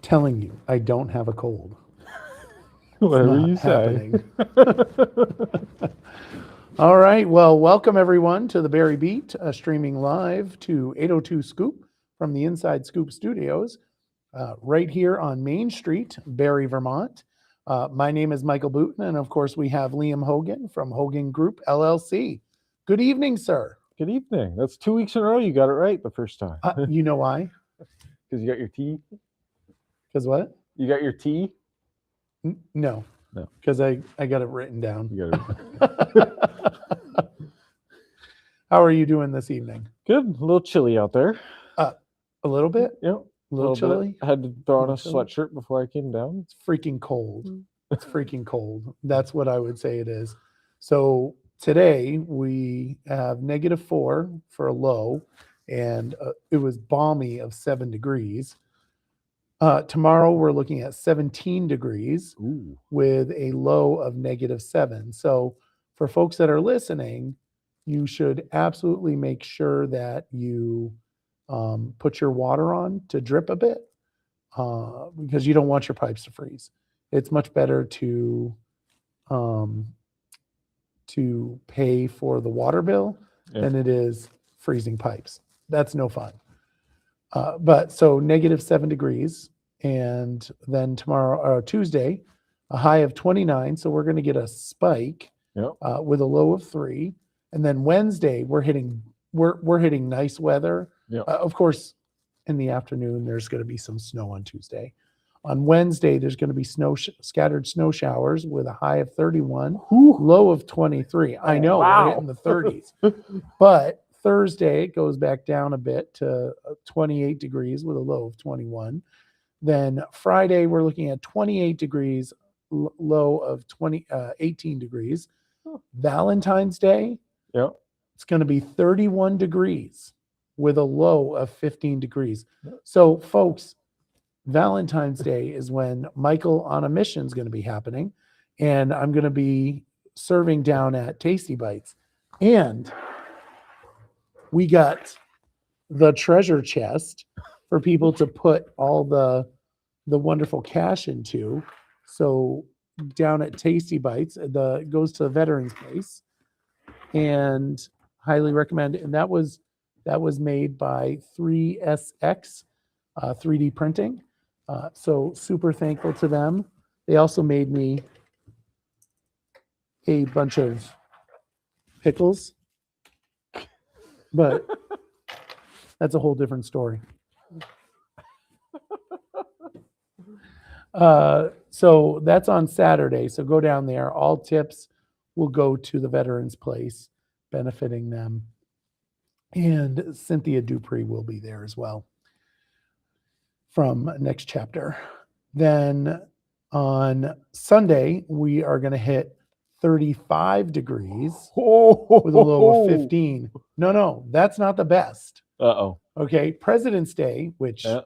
Telling you, I don't have a cold. Whatever you say. All right. Well, welcome everyone to the Barre Beat, streaming live to 802 Scoop from the Inside Scoop Studios, right here on Main Street, Barre, Vermont. My name is Michael Booten, and of course we have Liam Hogan from Hogan Group LLC. Good evening, sir. Good evening. That's 2 weeks in a row you got it right the first time. You know why? Because you got your tea? Because what? You got your tea? No. Because I got it written down. You got it. How are you doing this evening? Good. A little chilly out there. A little bit? Yep. A little chilly? Bit. I had to throw on a sweatshirt before I came down. It's freaking cold. It's freaking cold. That's what I would say it is. So today we have -4 for a low, and it was balmy of 7 degrees. Tomorrow we're looking at 17 degrees. Ooh. With a low of -7. So for folks that are listening, you should absolutely make sure that you put your water on to drip a bit, because you don't want your pipes to freeze. It's much better to pay for the water bill than it is freezing pipes. That's no fun. But so -7 degrees, and then tomorrow or Tuesday, a high of 29. So we're going to get a spike with a low of 3, and then Wednesday we're hitting nice weather. Of course, in the afternoon there's going to be some snow on Tuesday. On Wednesday there's going to be scattered snow showers with a high of 31, low of 23. I know, we're hitting the 30s, but Thursday, it goes back down a bit to 28 degrees with a low of 21. Then Friday, we're looking at 28 degrees, low of 18 degrees. Valentine's Day, it's going to be 31 degrees with a low of 15 degrees. So, folks, Valentine's Day is when Michael on a Mission is going to be happening, and I'm going to be serving down at Tasty Bites. And we got the treasure chest for people to put all the wonderful cash into. So down at Tasty Bites, it goes to the Veterans Place, and highly recommend it. And that was made by 3SX 3D printing. So super thankful to them. They also made me a bunch of pickles, but that's a whole different story. So that's on Saturday. So go down there. All tips will go to the Veterans Place, benefiting them. And Cynthia Dupree will be there as well from Next Chapter. Then on Sunday, we are going to hit 35 degrees with a low of 15. No, that's not the best. Uh-oh. Okay, President's Day, which I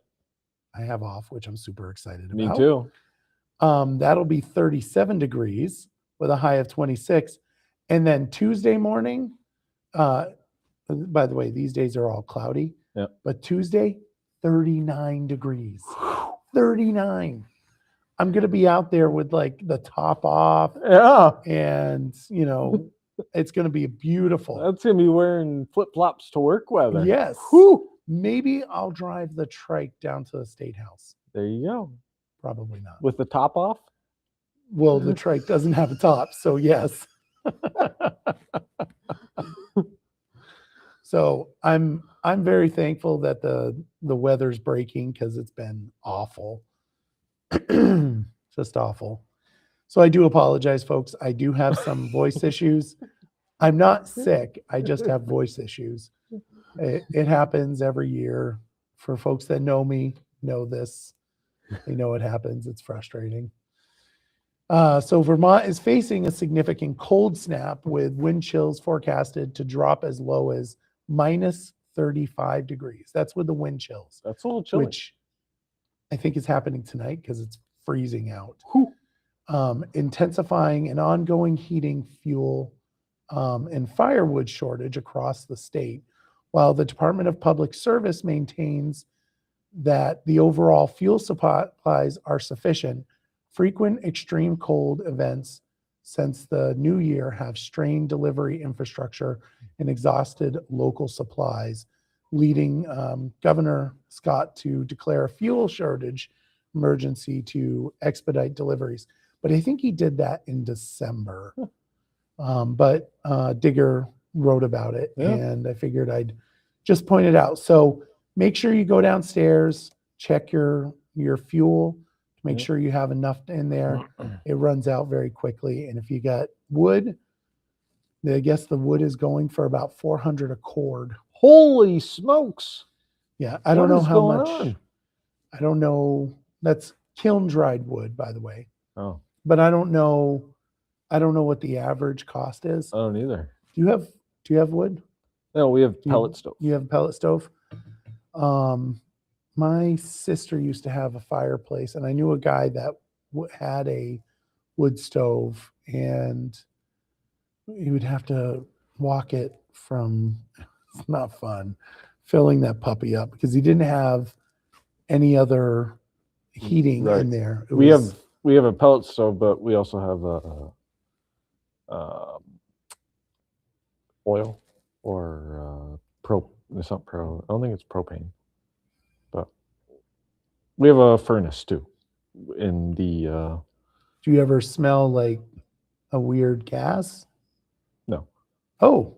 have off, which I'm super excited about. Me too. That'll be 37 degrees with a high of 26. And then Tuesday morning, by the way, these days are all cloudy. Yeah. But Tuesday, 39 degrees. 39. I'm going to be out there with like the top off. Yeah. And, it's going to be beautiful. That's going to be wearing flip-flops to work weather. Yes. Whew. Maybe I'll drive the trike down to the State House. There you go. Probably not. With the top off? Well, the trike doesn't have a top, so yes. So I'm very thankful that the weather's breaking because it's been awful. Just awful. So I do apologize, folks. I do have some voice issues. I'm not sick. I just have voice issues. It happens every year. For folks that know me, know this. They know it happens. It's frustrating. So Vermont is facing a significant cold snap with wind chills forecasted to drop as low as minus 35 degrees. That's with the wind chills, That's a little chilly. which I think is happening tonight because it's freezing out. Whew. Intensifying an ongoing heating, fuel, and firewood shortage across the state, while the Department of Public Service maintains that the overall fuel supplies are sufficient. Frequent extreme cold events since the new year have strained delivery infrastructure and exhausted local supplies, leading Governor Scott to declare a fuel shortage emergency to expedite deliveries. But I think he did that in December. But Digger wrote about it, and I figured I'd just point it out. So make sure you go downstairs, check your fuel, make sure you have enough in there. It runs out very quickly. And if you got wood, I guess the wood is going for about $400 a cord. Holy smokes. Yeah, I don't know What is how going much. on? I don't know. That's kiln dried wood, by the way. Oh, But I don't know what the average cost is. I don't either. Do you have wood? No, we have you- pellet stove. You have a pellet stove? My sister used to have a fireplace, and I knew a guy that had a wood stove, and he would have to walk it from, it's not fun, filling that puppy up because he didn't have any other heating Right. in there. It We was- have a pellet stove, but we also have oil or it's not pro. I don't think it's propane, but we have a furnace too. In the Do you ever smell like a weird gas? No. Oh,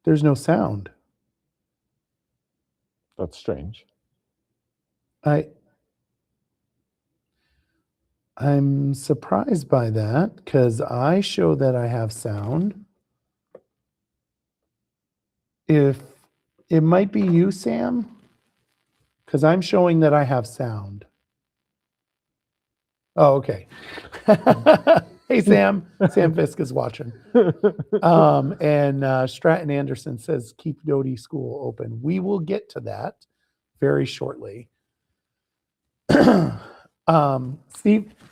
there's no sound. that's strange. I'm surprised by that because I show that I have sound. If it might be you, Sam, because I'm showing that I have sound. Oh, okay. Hey, Sam. Sam Fisk is watching. And Stratton Anderson says, keep Doty School open. We will get to that very shortly.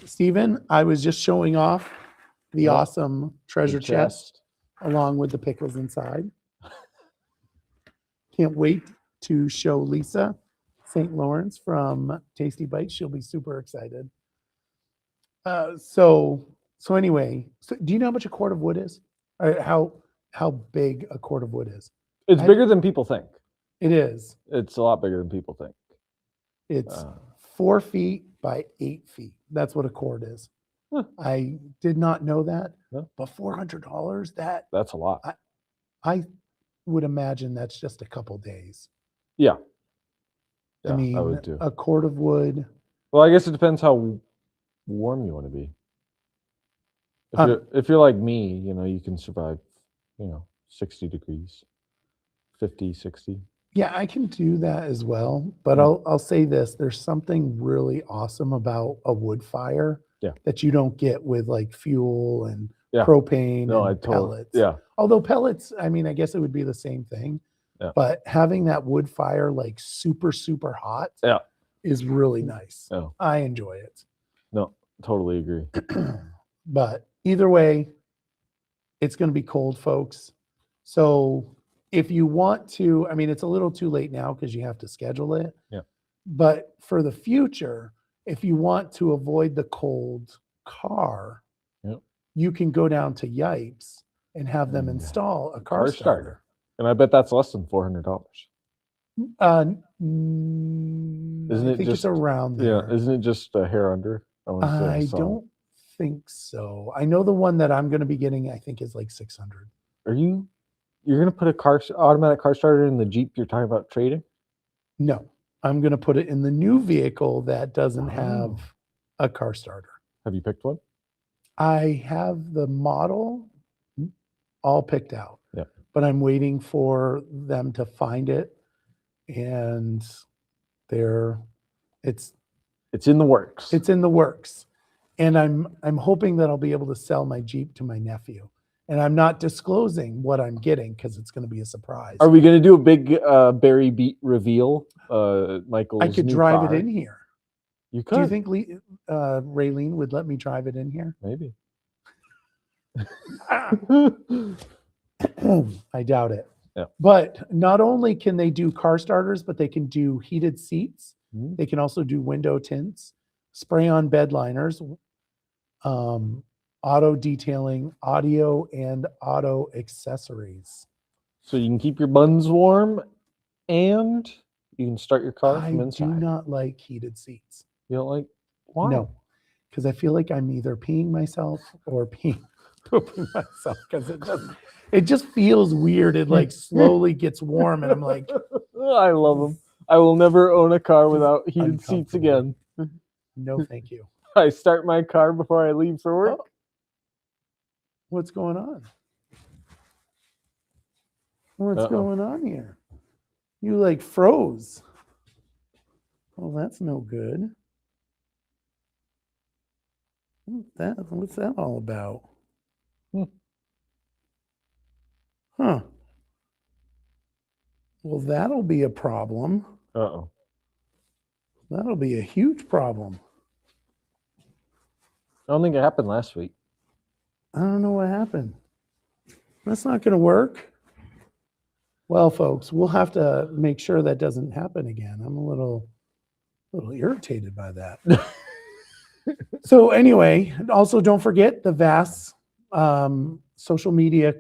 Stephen, I was just showing off the Yep. awesome treasure The chest along with the pickles inside. Can't wait to show Lisa St. Lawrence from Tasty Bites. She'll be super excited. So anyway, do you know how much a cord of wood is? Or how big a cord of wood is? It's I- bigger than people think. It is. It's a lot bigger than people think. It's Uh, 4 feet by 8 feet. That's what a cord is. Huh. I did not know that, Yeah. but $400, that That's a lot. I would imagine that's just a couple days. Yeah. I mean, would too. a cord of wood. Well, I guess it depends how warm you want to be. Um, If you're like me, you can survive, 60 degrees, 50, 60. Yeah, I can do that as well. But Mm. I'll say this: there's something really awesome about a wood fire that you don't get with like fuel and Yeah. propane No, I and totally. pellets. Yeah. Although pellets, I mean, I guess it would be the same thing. Yeah. But having that wood fire like super, super hot Yeah. is really nice. No, I enjoy it. totally agree. But either way, it's going to be cold, folks. So if you want to, I mean, it's a little too late now because you have to schedule it. Yeah. But for the future, if you want to avoid the cold car, Yep. you can go down to Yipes and have them And install a car car starter. starter. And I bet that's less than $400. Isn't I it think it's just around yeah? there. Isn't it just a hair under? I want to say I I saw. don't think so. I know the one that I'm going to be getting, I think, is like 600. You're gonna put a automatic car starter in the Jeep you're talking about trading? No, I'm going to put it in the new vehicle that doesn't Oh. have a car starter. Have you picked one? I have the model all picked out, Yeah. but I'm waiting for them to find it, and it's It's in the works. it's in the works, and I'm hoping that I'll be able to sell my Jeep to my nephew, and I'm not disclosing what I'm getting because it's going to be a surprise. Are we gonna do a big Barry Beat reveal? Michael's I could new drive car? it in here. You could. Do you think Raylene would let me drive it in here? Maybe. I doubt it. Yeah. But not only can they do car starters, but they can do heated seats. Mhm. They can also do window tints, spray-on bed liners, auto detailing, audio, and auto accessories. So you can keep your buns warm, and you can start your car I from do inside. not like heated seats. You don't like? Why? No, because I feel like I'm either peeing myself or pooping myself because it just feels weird. It like slowly gets warm, and I'm like, I love them. I will never own a car without heated seats Uncomfortable. again. no, thank you. I start my car before I leave for work. Oh, what's going on? What's Uh-oh. going on here? You like froze. Well, that's no good. What's that all about? Huh. Well, that'll be a problem. Uh-oh. That'll be a huge problem. I don't think it happened last week. I don't know what happened. That's not going to work. Well, folks, we'll have to make sure that doesn't happen again. I'm a little irritated by that. So anyway, also don't forget the VAS social media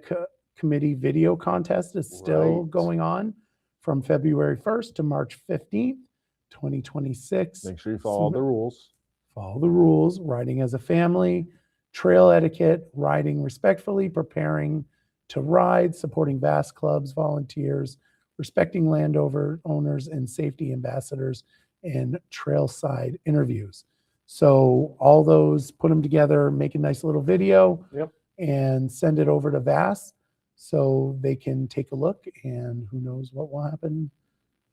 committee video contest is still Right. going on from February 1st to March 15th, 2026. Make sure you follow the rules. Follow the rules, riding as a family, trail etiquette, riding respectfully, preparing to ride, supporting VAS clubs, volunteers, respecting owners and safety ambassadors, and trailside interviews. So all those, put them together, make a nice little video, Yep. and send it over to VAS so they can take a look, and who knows what will happen.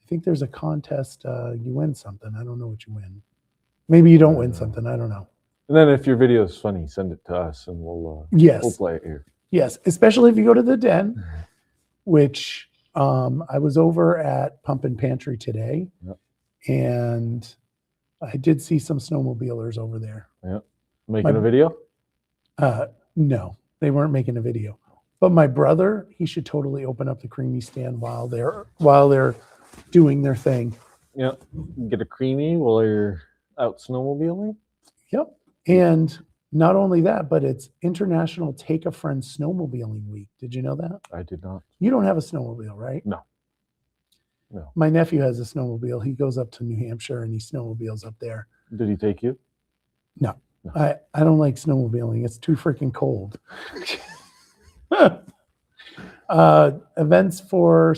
I think there's a contest. You win something. I don't know what you win. Maybe you don't win something. I don't know. And then if your video is funny, send it to us and we'll Yes. play it here. Yes, especially if you go to the den, which I was over at Pump and Pantry today, Yep. and I did see some snowmobilers over there. Yeah. Making a video? No, they weren't making a video. But my brother, he should totally open up the creamy stand while they're doing their thing. Yeah. Get a creamy while you're out snowmobiling. Yep. And not only that, but it's International Take a Friend Snowmobiling Week. Did you know that? I did not. You don't have a snowmobile, right? No. No. My nephew has a snowmobile. He goes up to New Hampshire and he snowmobiles up there. Did he take you? No. No. I don't like snowmobiling. It's too freaking cold. Events for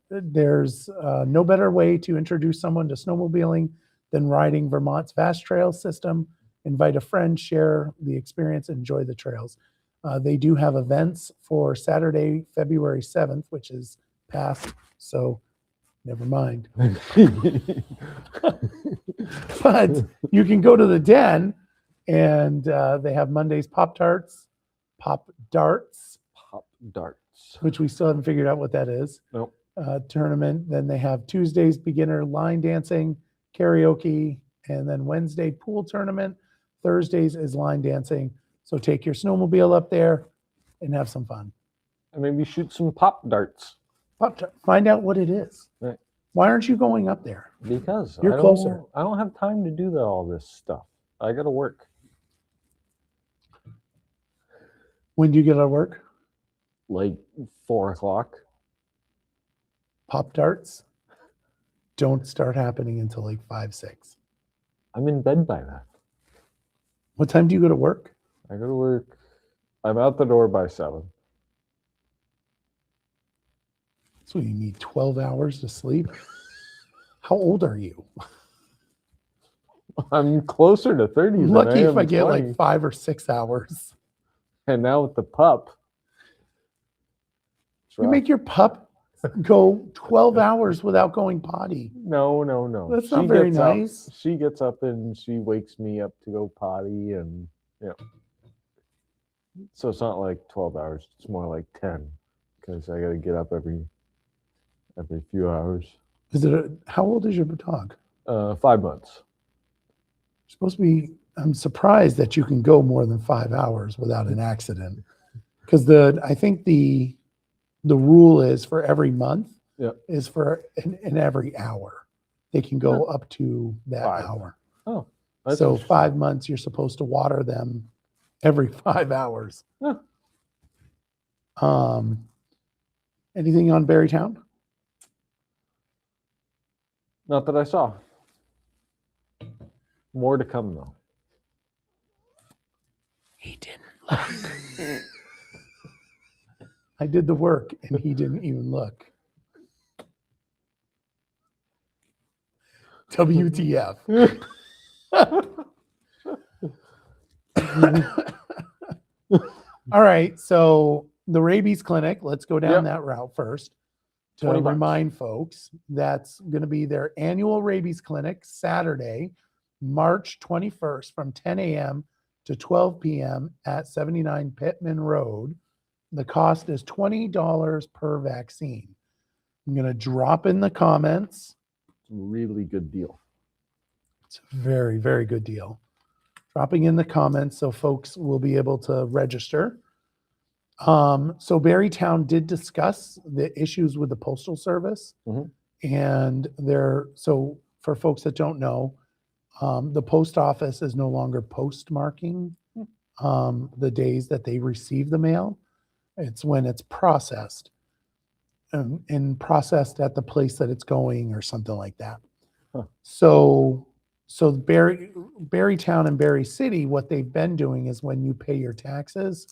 there's no better way to introduce someone to snowmobiling than riding Vermont's vast trail system. Invite a friend, share the experience, enjoy the trails. They do have events for Saturday, February 7th, which is past, so never mind. But you can go to the den, and they have Mondays pop darts, which we still haven't figured out what that is. Nope. Tournament. Then they have Tuesdays beginner line dancing, karaoke, and then Wednesday pool tournament. Thursdays is line dancing. So take your snowmobile up there and have some fun. And maybe shoot some pop darts. Find out what it is. Right. Why aren't you going up there? Because you're closer. I don't have time to do all this stuff. I got to work. When do you get out of work? Like 4 o'clock. Pop darts? don't start happening until like 5, 6. I'm in bed by then. What time do you go to work? I go to work. I'm out the door by 7. So you need 12 hours to sleep? How old are you? I'm closer to 30 I'm than I lucky if am I get 20. like 5 or 6 hours. And now with the pup, it's You rough. make your pup go 12 hours without going potty. No. That's not very gets up- nice. she gets up and she wakes me up to go potty, and so it's not like 12 hours. It's more like 10 because I got to get up every few hours. How old is your dog? 5 months. Supposed to be. I'm surprised that you can go more than 5 hours without an accident, because I think the rule is for every month is for in every hour they can go up to that 5. hour. Oh, So interesting. 5 months you're supposed to water them every 5 hours. Huh. Anything on Barrytown? Not that I saw. More to come though. He didn't look. I did the work and he didn't even look. WTF. All right, so the rabies clinic, let's go down that route first to $20. remind folks that's going to be their annual rabies clinic Saturday, March 21st from 10 a.m. to 12 p.m. at 79 Pittman Road. The cost is $20 per vaccine. I'm going to drop in the comments. It's a really good deal. It's a very, very good deal. Dropping in the comments so folks will be able to register. So Barrytown did discuss the issues with the Postal Service. And so for folks that don't know, the post office is no longer postmarking the days that they receive the mail. It's when it's processed and processed at the place that it's going or something like that. So Barrytown and Barry City, what they've been doing is when you pay your taxes,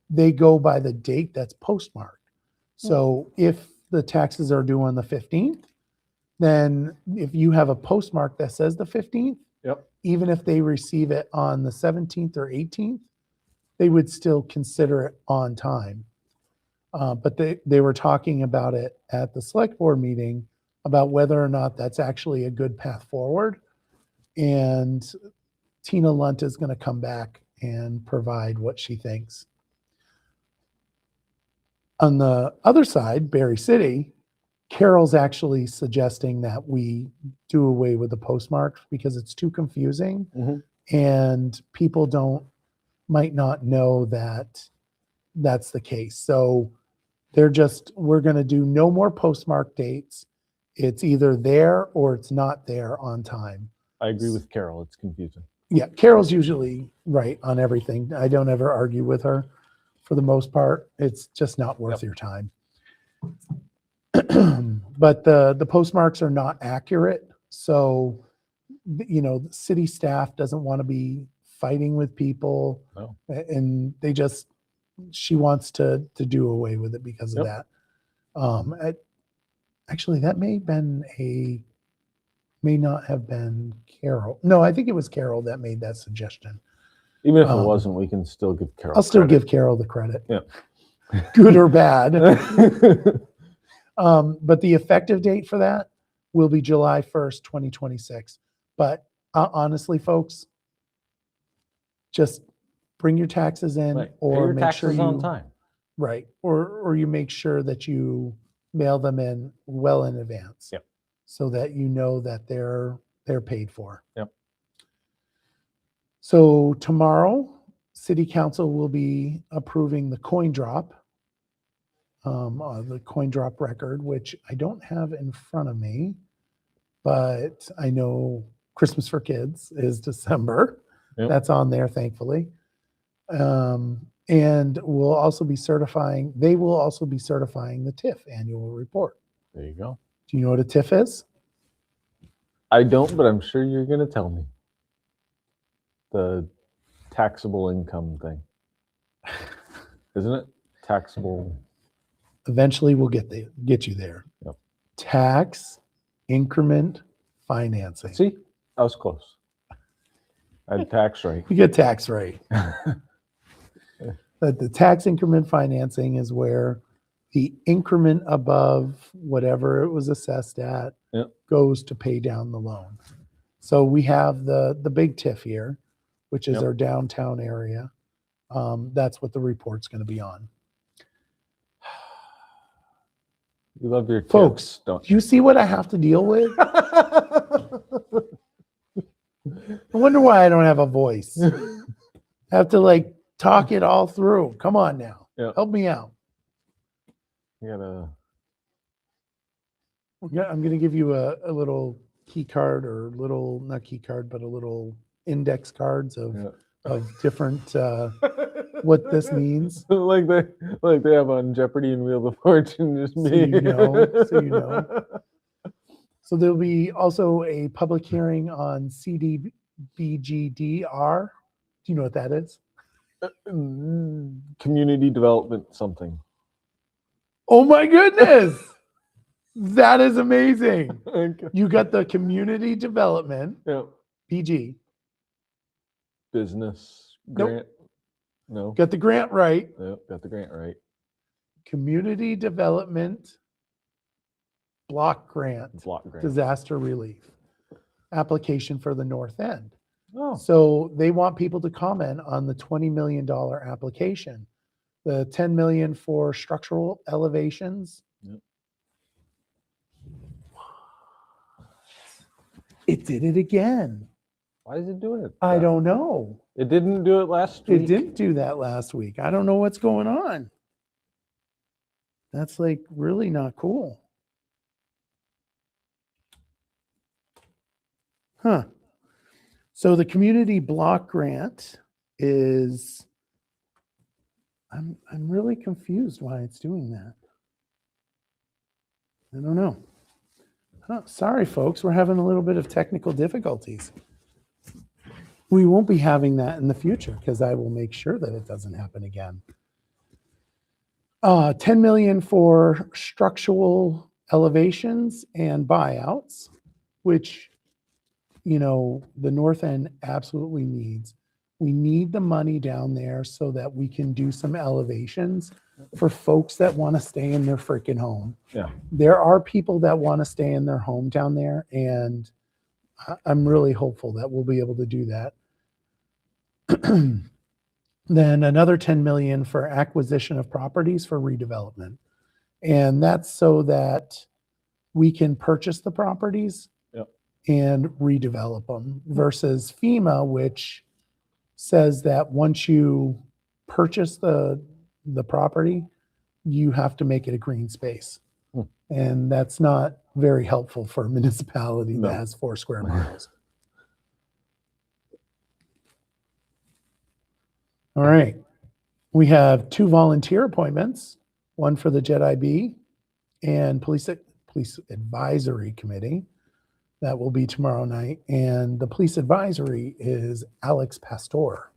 they go by the date that's postmarked. So if the taxes are due on the 15th, then if you have a postmark that says the 15th, even if they receive it on the 17th or 18th, they would still consider it on time. But they were talking about it at the select board meeting about whether or not that's actually a good path forward. And Tina Lunt is going to come back and provide what she thinks. On the other side, Barry City, Carol's actually suggesting that we do away with the postmarks because it's too confusing and people might not know that that's the case. So we're going to do no more postmark dates. It's either there or it's not there on time. I agree with Carol. It's confusing. Yeah, Carol's usually right on everything. I don't ever argue with her for the most part. It's just not worth your time. But the postmarks are not accurate. So, the city staff doesn't want to be fighting with people. No. And she wants to do away with it because of that. Actually, that may not have been Carol. No, I think it was Carol that made that suggestion. Even if it wasn't, we can still give Carol I'll still credit. give Carol the credit. Yeah. Good or bad. But the effective date for that will be July 1st, 2026. But honestly, folks, just bring your taxes in or make sure you on time. Right. Or you make sure that you mail them in well in advance. So that you know that they're paid for. So tomorrow, City Council will be approving the coin drop, the coin drop record, which I don't have in front of me, but I know Christmas for Kids is December. That's on there, thankfully. And they will also be certifying the TIF annual report. There you go. Do you know what a TIF is? I don't, but I'm sure you're going to tell me. The taxable income thing. Isn't it? Taxable. Eventually we'll get you there. Yep. Tax increment financing. See, I was close. I had tax rate. You get tax rate. But the tax increment financing is where the increment above whatever it was assessed at Yep. goes to pay down the loan. So we have the big TIF here, which is Yep. our downtown area. That's what the report's going to be on. You love your Folks, tips, don't Do you see what I have to deal with? I wonder why I don't have a voice. I have to like talk it all through. Come on now. Yeah. Help me out. You gotta. I'm going to give you a little key card or little, not key card, but a little index cards of, Yeah. of different, what this means. like they have on Jeopardy and Wheel of Fortune, just So me. you know. So there'll be also a public hearing on CDBGDR. Do you know what that is? Community development something. Oh my goodness. That is amazing. Okay. You got the community development, Yeah. PG. Business Nope. grant. No. Got the grant right. Yep, got the grant right. Community development block grant, Block grant. disaster relief application for the North End. Oh. So they want people to comment on the $20 million application, the $10 million for structural elevations. Yep. It did it again. Why is it doing it? I don't know. It didn't do it last week. It didn't do that last week. I don't know what's going on. That's like really not cool. Huh. So the community block grant is, I'm really confused why it's doing that. I don't know. Huh, sorry, folks, we're having a little bit of technical difficulties. We won't be having that in the future because I will make sure that it doesn't happen again. 10 million for structural elevations and buyouts, which, you know, the North End absolutely needs. We need the money down there so that we can do some elevations for folks that want to stay in their freaking home. Yeah. There are people that want to stay in their home down there, and I'm really hopeful that we'll be able to do that. Then another 10 million for acquisition of properties for redevelopment. And that's so that we can purchase the properties and redevelop them versus FEMA, which says that once you purchase the property, you have to make it a green space. And that's not very helpful for a municipality that has 4 square miles. All right. We have 2 volunteer appointments, one for the Jedi B and police advisory committee. That will be tomorrow night. And the police advisory is Alex Pastor.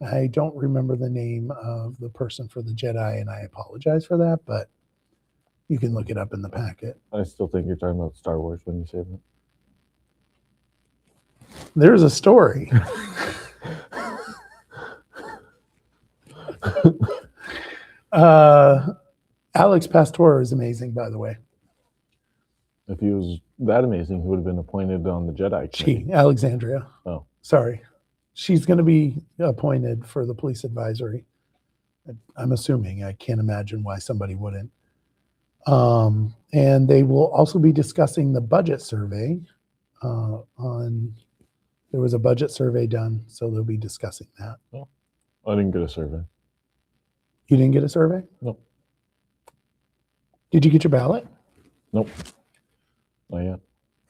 I don't remember the name of the person for the Jedi, and I apologize for that, but you can look it up in the packet. I still think you're talking about Star Wars when you say that. There's a story. Alex Pastor is amazing, by the way. If he was that amazing, he would have been appointed on the Jedi committee. Alexandria. Oh. Sorry. She's going to be appointed for the police advisory. I'm assuming. I can't imagine why somebody wouldn't. And they will also be discussing the budget survey. There was a budget survey done, so they'll be discussing that. Oh, I didn't get a survey. You didn't get a survey? Nope. Did you get your ballot? Nope. Not yet.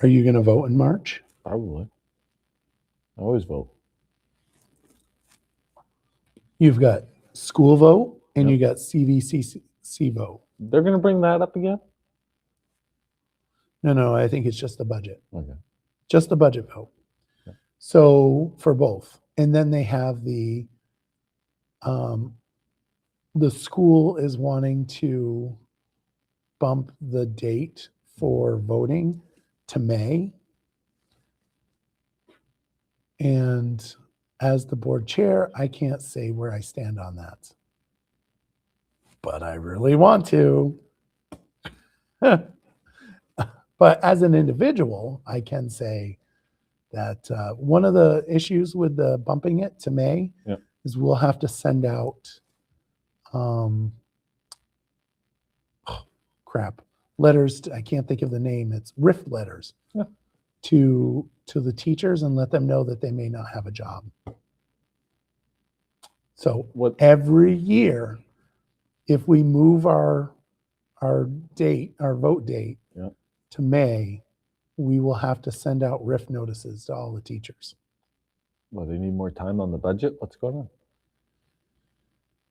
Are you going to vote in March? Probably. I always vote. You've got school vote and you got CVCC vote. They're going to bring that up again? No, I think it's just the budget. Okay. just the budget vote. Yeah. So for both. And then they have the school is wanting to bump the date for voting to May. And as the board chair, I can't say where I stand on that. But I really want to. But as an individual, I can say that one of the issues with the bumping it to May is we'll have to send out letters. I can't think of the name. It's RIF letters to the teachers and let them know that they may not have a job. So every year, if we move our vote date to May, we will have to send out RIF notices to all the teachers. Well, they need more time on the budget. What's going on?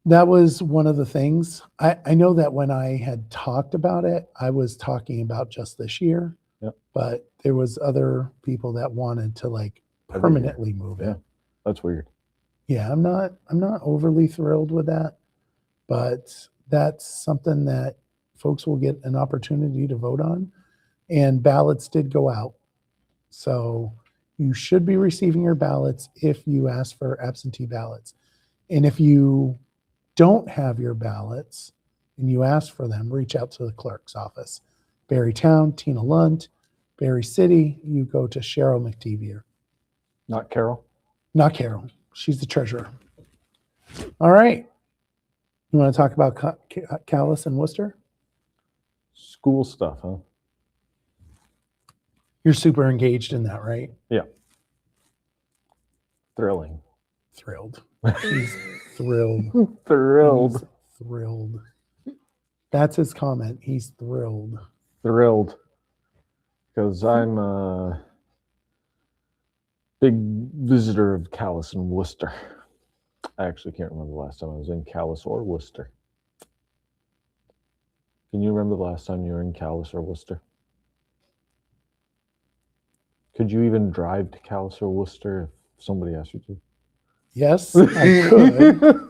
That was one of the things. I know that when I had talked about it, I was talking about just this year, but there was other people that wanted to like permanently move it. That's weird. Yeah, I'm not overly thrilled with that, but that's something that folks will get an opportunity to vote on. And ballots did go out. So you should be receiving your ballots if you ask for absentee ballots. And if you don't have your ballots and you ask for them, reach out to the clerk's office. Barre Town, Tina Lunt. Barre City, you go to Cheryl McTevier. Not Carol? Not Carol. She's the treasurer. All right. You want to talk about Calais and Worcester? School stuff, huh? You're super engaged in that, right? Yeah. Thrilling. Thrilled. He's thrilled. Thrilled. He's thrilled. That's his comment. He's thrilled. Thrilled. Because I'm a big visitor of Calais and Worcester. I actually can't remember the last time I was in Calais or Worcester. Can you remember the last time you were in Calais or Worcester? Could you even drive to Calais or Worcester if somebody asked you to? Yes, I could.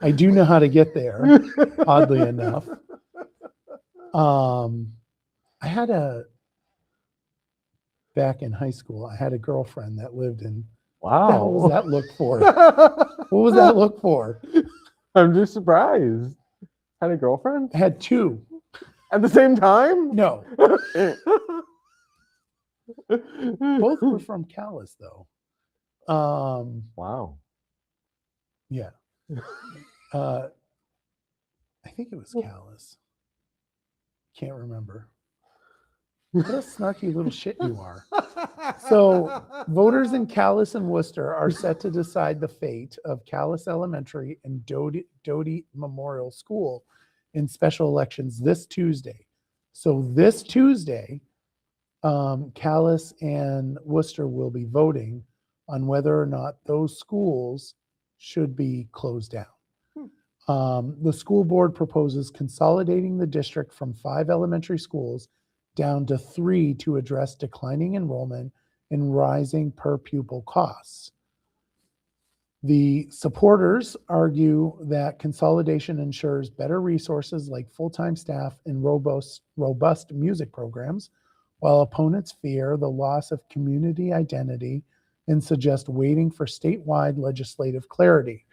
I do know how to get there, oddly enough. I had back in high school, I had a girlfriend that lived in. Wow. What was that look for? What was that look for? I'm just surprised. Had a girlfriend? I had two. At the same time? No. Both were from Calais, though. Wow. Yeah. I think it was Calais. Can't remember. What a snarky little shit you are. So, voters in Calais and Worcester are set to decide the fate of Calais Elementary and Doty Memorial School in special elections this Tuesday. So, this Tuesday, Calais and Worcester will be voting on whether or not those schools should be closed down. The school board proposes consolidating the district from 5 elementary schools down to 3 to address declining enrollment and rising per pupil costs. The supporters argue that consolidation ensures better resources like full-time staff and robust music programs, while opponents fear the loss of community identity and suggest waiting for statewide legislative clarity.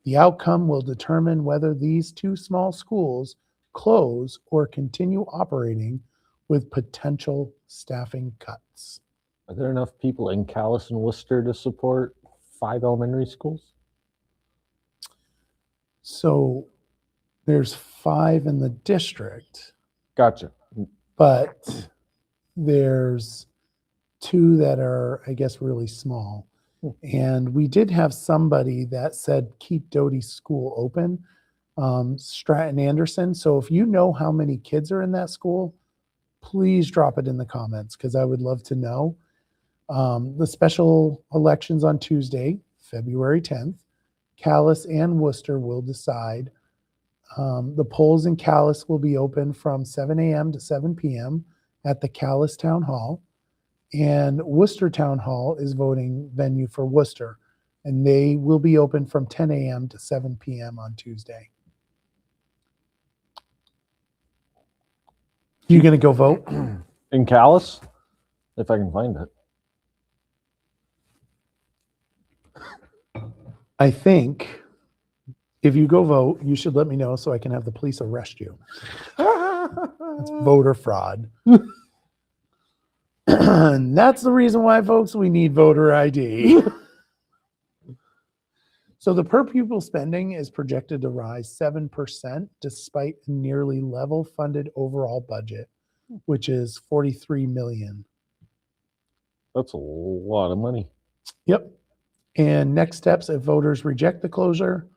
The outcome will determine whether these 2 small schools close or continue operating with potential staffing cuts. Are there enough people in Calais and Worcester to support 5 elementary schools? So there's 5 in the district. Gotcha. But there's 2 that are, I guess, really small. And we did have somebody that said keep Doty School open, Stratton Anderson. So if you know how many kids are in that school, please drop it in the comments because I would love to know. The special elections on Tuesday, February 10th, Calais and Worcester will decide. The polls in Calais will be open from 7 a.m. to 7 p.m. at the Calais Town Hall. And Worcester Town Hall is voting venue for Worcester, and they will be open from 10 a.m. to 7 p.m. on Tuesday. You going to go vote? In Calais, if I can find it. I think if you go vote, you should let me know so I can have the police arrest you. It's voter fraud. And that's the reason why, folks, we need voter ID. So the per pupil spending is projected to rise 7% despite a nearly level funded overall budget, which is 43 million. That's a lot of money. Yep. And next steps, if voters reject the closure,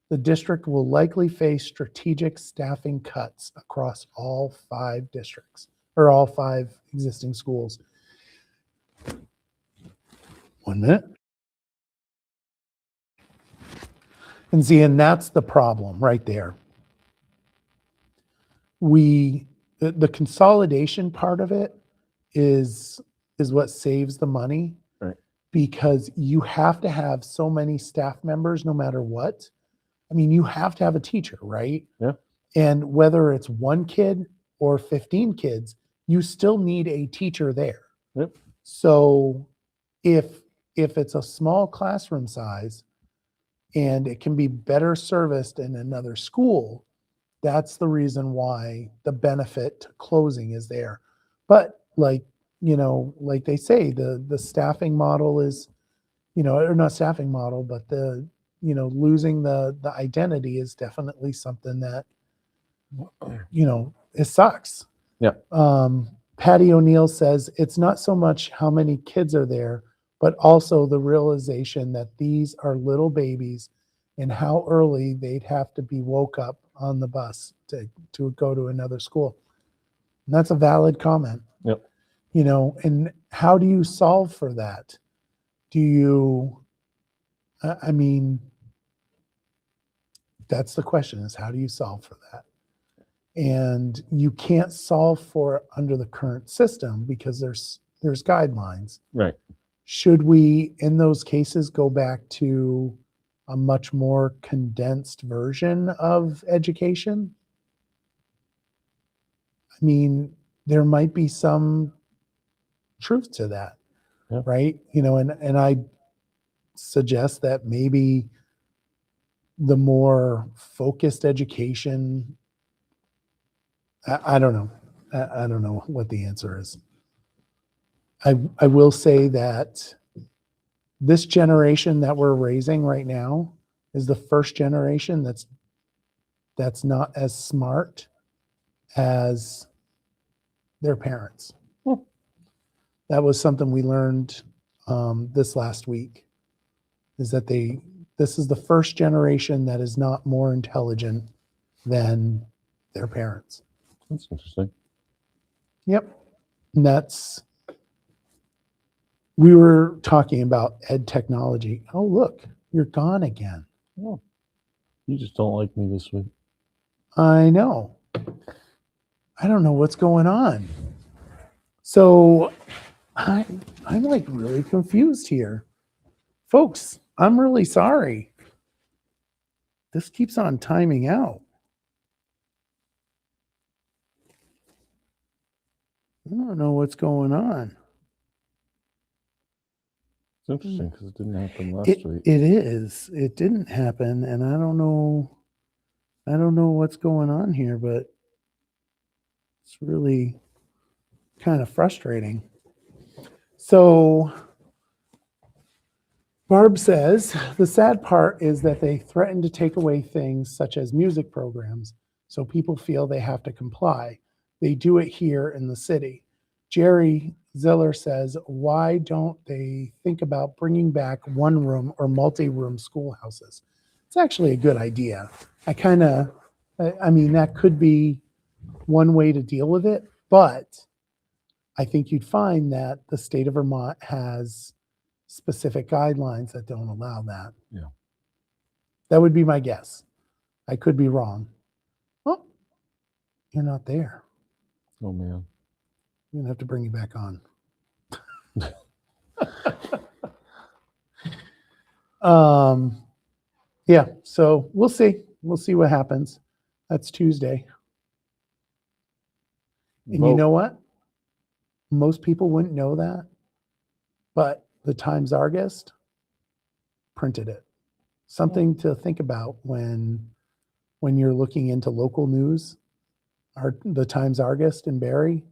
the district will likely face strategic staffing cuts across all 5 districts, or all 5 existing schools. 1 minute. And see, and that's the problem right there. The consolidation part of it is what saves the money. Right. Because you have to have so many staff members no matter what. I mean, you have to have a teacher, right? Yeah. And whether it's 1 kid or 15 kids, you still need a teacher there. Yep. So if it's a small classroom size and it can be better serviced in another school, that's the reason why the benefit to closing is there. But like they say, the staffing model is, or not staffing model, but losing the identity is definitely something that, it sucks. Yeah. Patty O'Neill says it's not so much how many kids are there, but also the realization that these are little babies and how early they'd have to be woke up on the bus to go to another school. And that's a valid comment. Yep. And how do you solve for that? I mean, that's the question, is how do you solve for that? And you can't solve for it under the current system because there's guidelines. Right. Should we, in those cases, go back to a much more condensed version of education? I mean, there might be some truth to that, yeah. Right? And I suggest that maybe the more focused education, I don't know. I don't know what the answer is. I will say that this generation that we're raising right now is the first generation that's not as smart as their parents. That was something we learned this last week, is that this is the first generation that is not more intelligent than their parents. That's interesting. Yep. And we were talking about ed technology. Oh, look, you're gone again. Oh, you just don't like me this week. I know. I don't know what's going on. So I'm like really confused here. Folks, I'm really sorry. This keeps on timing out. I don't know what's going on. It's interesting because it didn't happen last week. It is. It didn't happen, and I don't know what's going on here, but it's really kind of frustrating. So Barb says, the sad part is that they threaten to take away things such as music programs, so people feel they have to comply. They do it here in the city. Jerry Ziller says, why don't they think about bringing back one room or multi-room schoolhouses? It's actually a good idea. I mean, that could be one way to deal with it, but I think you'd find that the state of Vermont has specific guidelines that don't allow that. Yeah. That would be my guess. I could be wrong. Oh, you're not there. Oh, man. I'm going to have to bring you back on. Yeah, so we'll see. We'll see what happens. That's Tuesday. And you Vote. know what? Most people wouldn't know that, but the Times Argus printed it. Something to think about when you're looking into local news. The Times Argus in Barrie,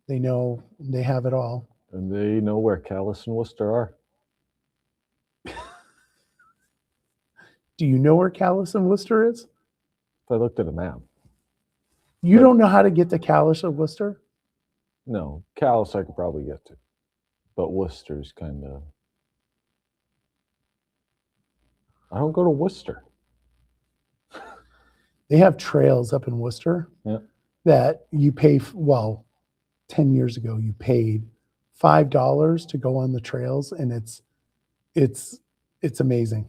they know, they have it all. And they know where Calais and Worcester are. Do you know where Calais and Worcester is? If I looked at a map. You But- don't know how to get to Calais or Worcester? No, Calais I could probably get to. But Worcester's kind of... I don't go to Worcester. They have trails up in Worcester Yeah. that you pay, 10 years ago, you paid $5 to go on the trails, and it's amazing.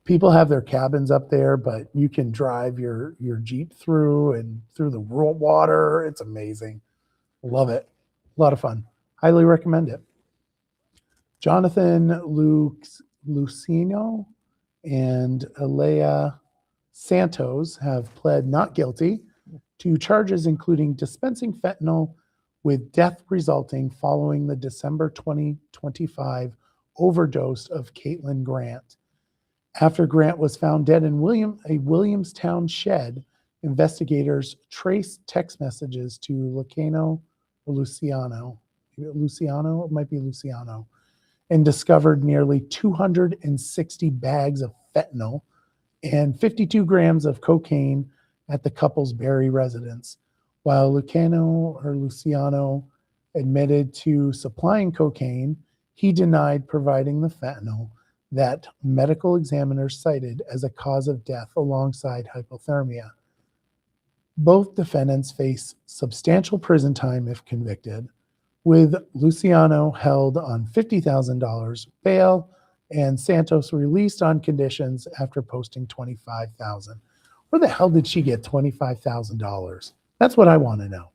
People have their cabins up there, but you can drive your Jeep through the rural water. It's amazing. Love it. A lot of fun. Highly recommend it. Jonathan Lucino and Alea Santos have pled not guilty to charges including dispensing fentanyl with death resulting following the December 2025 overdose of Caitlin Grant. After Grant was found dead in a Williamstown shed, investigators traced text messages to Luciano, it might be Luciano, and discovered nearly 260 bags of fentanyl and 52 grams of cocaine at the couple's Barrie residence. While Luciano admitted to supplying cocaine, he denied providing the fentanyl that medical examiners cited as a cause of death alongside hypothermia. Both defendants face substantial prison time if convicted, with Luciano held on $50,000 bail and Santos released on conditions after posting $25,000. Where the hell did she get $25,000? That's what I want to know.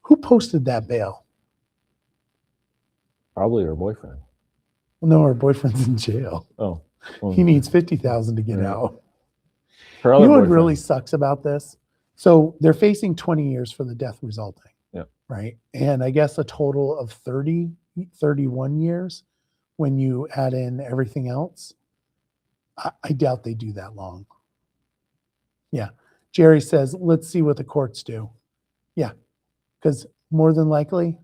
Who posted that bail? Probably her boyfriend. No, her boyfriend's in jail. Oh. Well, He needs $50,000 to get Right. out. her You other know what boyfriend. really sucks about this? So they're facing 20 years for the death resulting. Yeah. Right. And I guess a total of 31 years when you add in everything else. I doubt they do that long. Yeah. Jerry says, let's see what the courts do. Yeah. Because more than likely,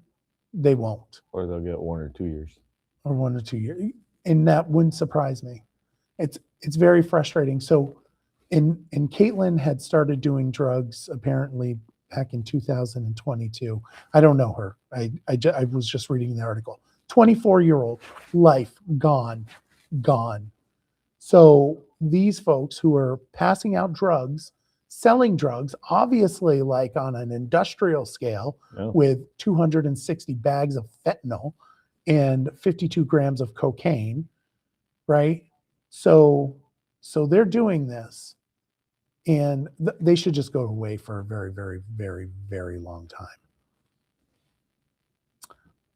they won't. Or they'll get 1 or 2 years. Or 1 or 2 years. And that wouldn't surprise me. It's very frustrating. So and Caitlin had started doing drugs apparently back in 2022. I don't know her. I was just reading the article. 24-year-old, life gone. So these folks who are passing out drugs, selling drugs, obviously like on an industrial scale, Yeah. with 260 bags of fentanyl and 52 grams of cocaine, right? So they're doing this, and they should just go away for a very, very, very, very long time.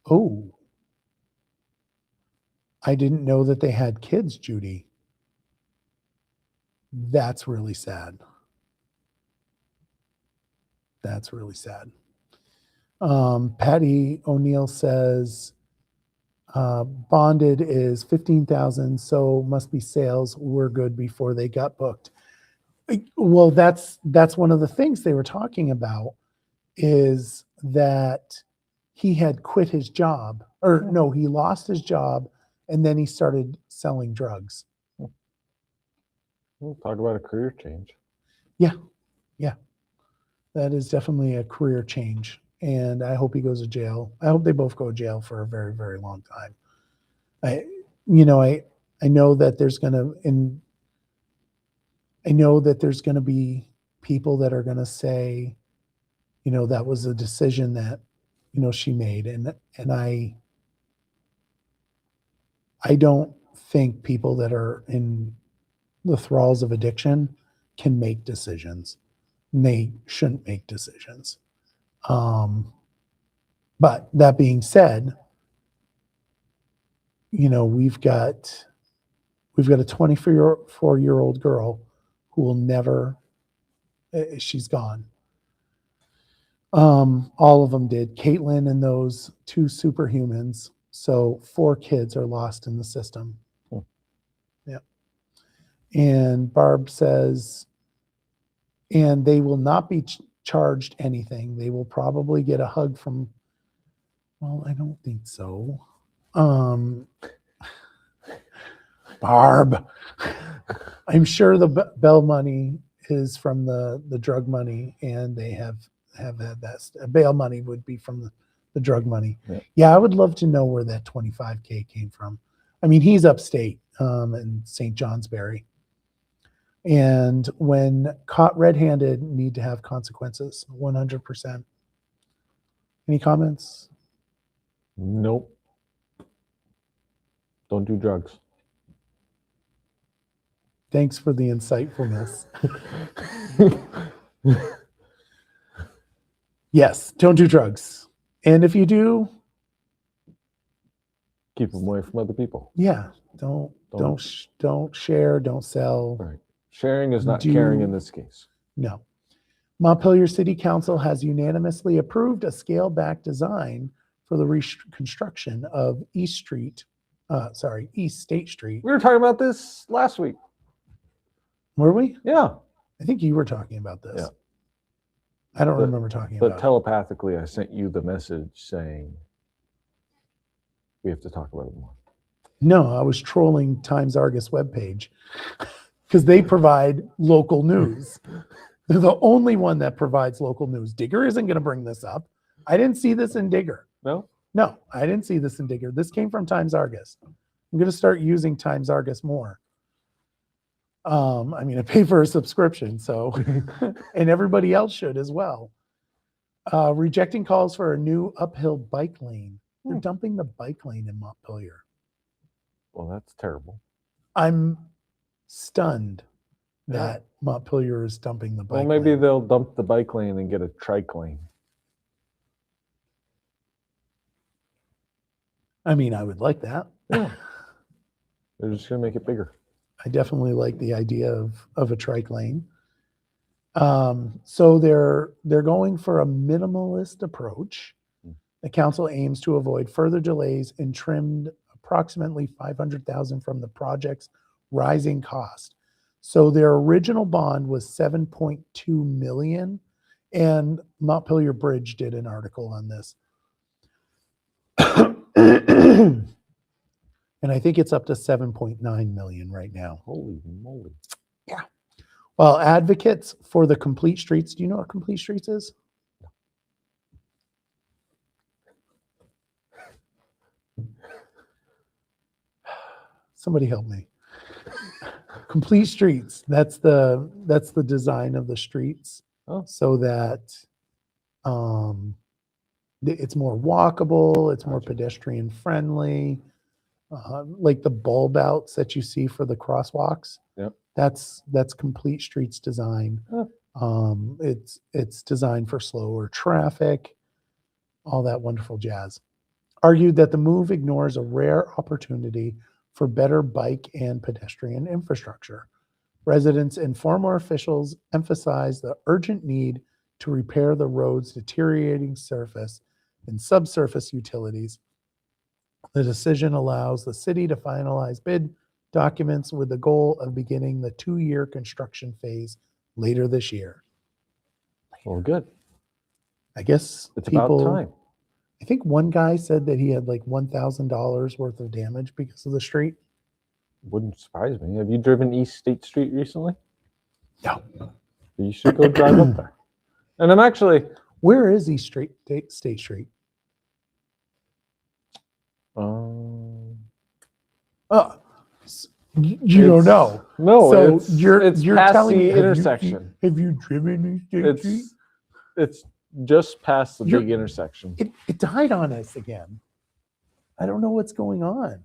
Oh, I didn't know that they had kids, Judy. That's really sad. That's really sad. Patty O'Neill says, bonded is 15,000, so must be sales were good before they got booked. Well, that's one of the things they were talking about, is that he had quit his job, or no, he lost his job, and then he started selling drugs. We'll talk about a career change. Yeah. That is definitely a career change, and I hope he goes to jail. I hope they both go to jail for a very, very long time. I know that there's gonna be people that are gonna say, that was a decision that, she made, and I don't think people that are in the thralls of addiction can make decisions. And they shouldn't make decisions. But that being said, we've got a 24-year-old girl who will never. She's gone. All of them did. Caitlin and those 2 superhumans. So 4 kids are lost in the system. Yep. And Barb says, and they will not be charged anything. They will probably get a hug from, well, I don't think so. Barb, I'm sure the bail money is from the drug money, and they have had that. Bail money would be from the drug money. Yeah, I would love to know where that $25K came from. I mean, he's upstate in St. Johnsbury. And when caught red-handed, need to have consequences, 100%. Any comments? Nope. Don't do drugs. Thanks for the insightfulness. Yes, don't do drugs. And if you do, keep them away from other people. Yeah, don't share, don't sell. Right. Sharing is not caring in this case. No. Montpelier City Council has unanimously approved a scaled-back design for the reconstruction of East State Street. We were talking about this last week. Were we? Yeah. I think you were talking about this. Yeah. I don't remember talking about it. But telepathically, I sent you the message saying we have to talk about it more. No, I was trolling Times Argus webpage because they provide local news. They're the only one that provides local news. Digger isn't going to bring this up. I didn't see this in Digger. No? No, I didn't see this in Digger. This came from Times Argus. I'm going to start using Times Argus more. I pay for a subscription, so, and everybody else should as well. Rejecting calls for a new uphill bike lane. They're dumping the bike lane in Montpelier. Well, that's terrible. I'm stunned that Montpelier is dumping the bike lane. Well, maybe they'll dump the bike lane and get a trike lane. I would like that. Yeah. They're just going to make it bigger. I definitely like the idea of a trike lane. So they're going for a minimalist approach. The council aims to avoid further delays and trimmed approximately $500,000 from the project's rising cost. So their original bond was $7.2 million, and Montpelier Bridge did an article on this. And I think it's up to 7.9 million right now. Holy moly. Yeah. Well, advocates for the complete streets. Do you know what complete streets is? Somebody help me. Complete streets. That's the design of the streets, so that it's more walkable, it's more pedestrian friendly. Like the bulb outs that you see for the crosswalks. Yep. That's complete streets design. It's designed for slower traffic, all that wonderful jazz. Argued that the move ignores a rare opportunity for better bike and pedestrian infrastructure. Residents and former officials emphasize the urgent need to repair the road's deteriorating surface and subsurface utilities. The decision allows the city to finalize bid documents with the goal of beginning the 2-year construction phase later this year. Well, good. I guess it's about time. I think one guy said that he had like $1,000 worth of damage because of the street. Wouldn't surprise me. Have you driven East State Street recently? No. You should go drive up there. And I'm actually... Where is East State Street? You don't know. No, so you're past telling the me, intersection. Have you driven East State Street? It's just past the big intersection. It died on us again. I don't know what's going on.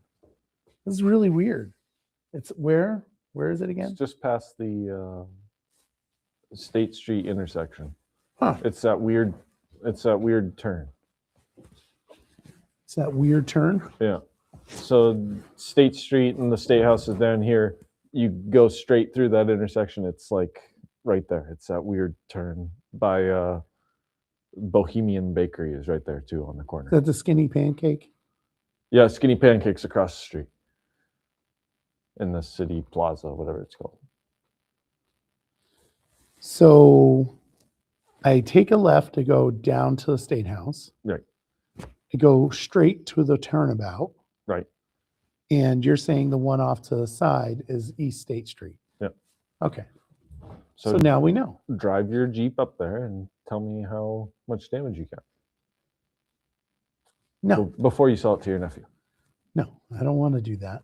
This is really weird. It's where is it again? It's just past the State Street intersection. Huh. It's that weird It's that weird turn. It's that weird turn. Yeah. So State Street and the State House is down here. You go straight through that intersection. It's like right there. It's that weird turn by Bohemian Bakery is right there too on the corner. Is that the Skinny Pancake? Yeah, Skinny Pancakes across the street in the City Plaza, whatever it's called. So I take a left to go down to the State House. Right. I go straight to the turnabout. Right. And you're saying the one off to the side is East State Street. Yep. Okay. So So now we know. drive your Jeep up there and tell me how much damage you got. No, Before you sell it to your nephew. no, I don't want to do that.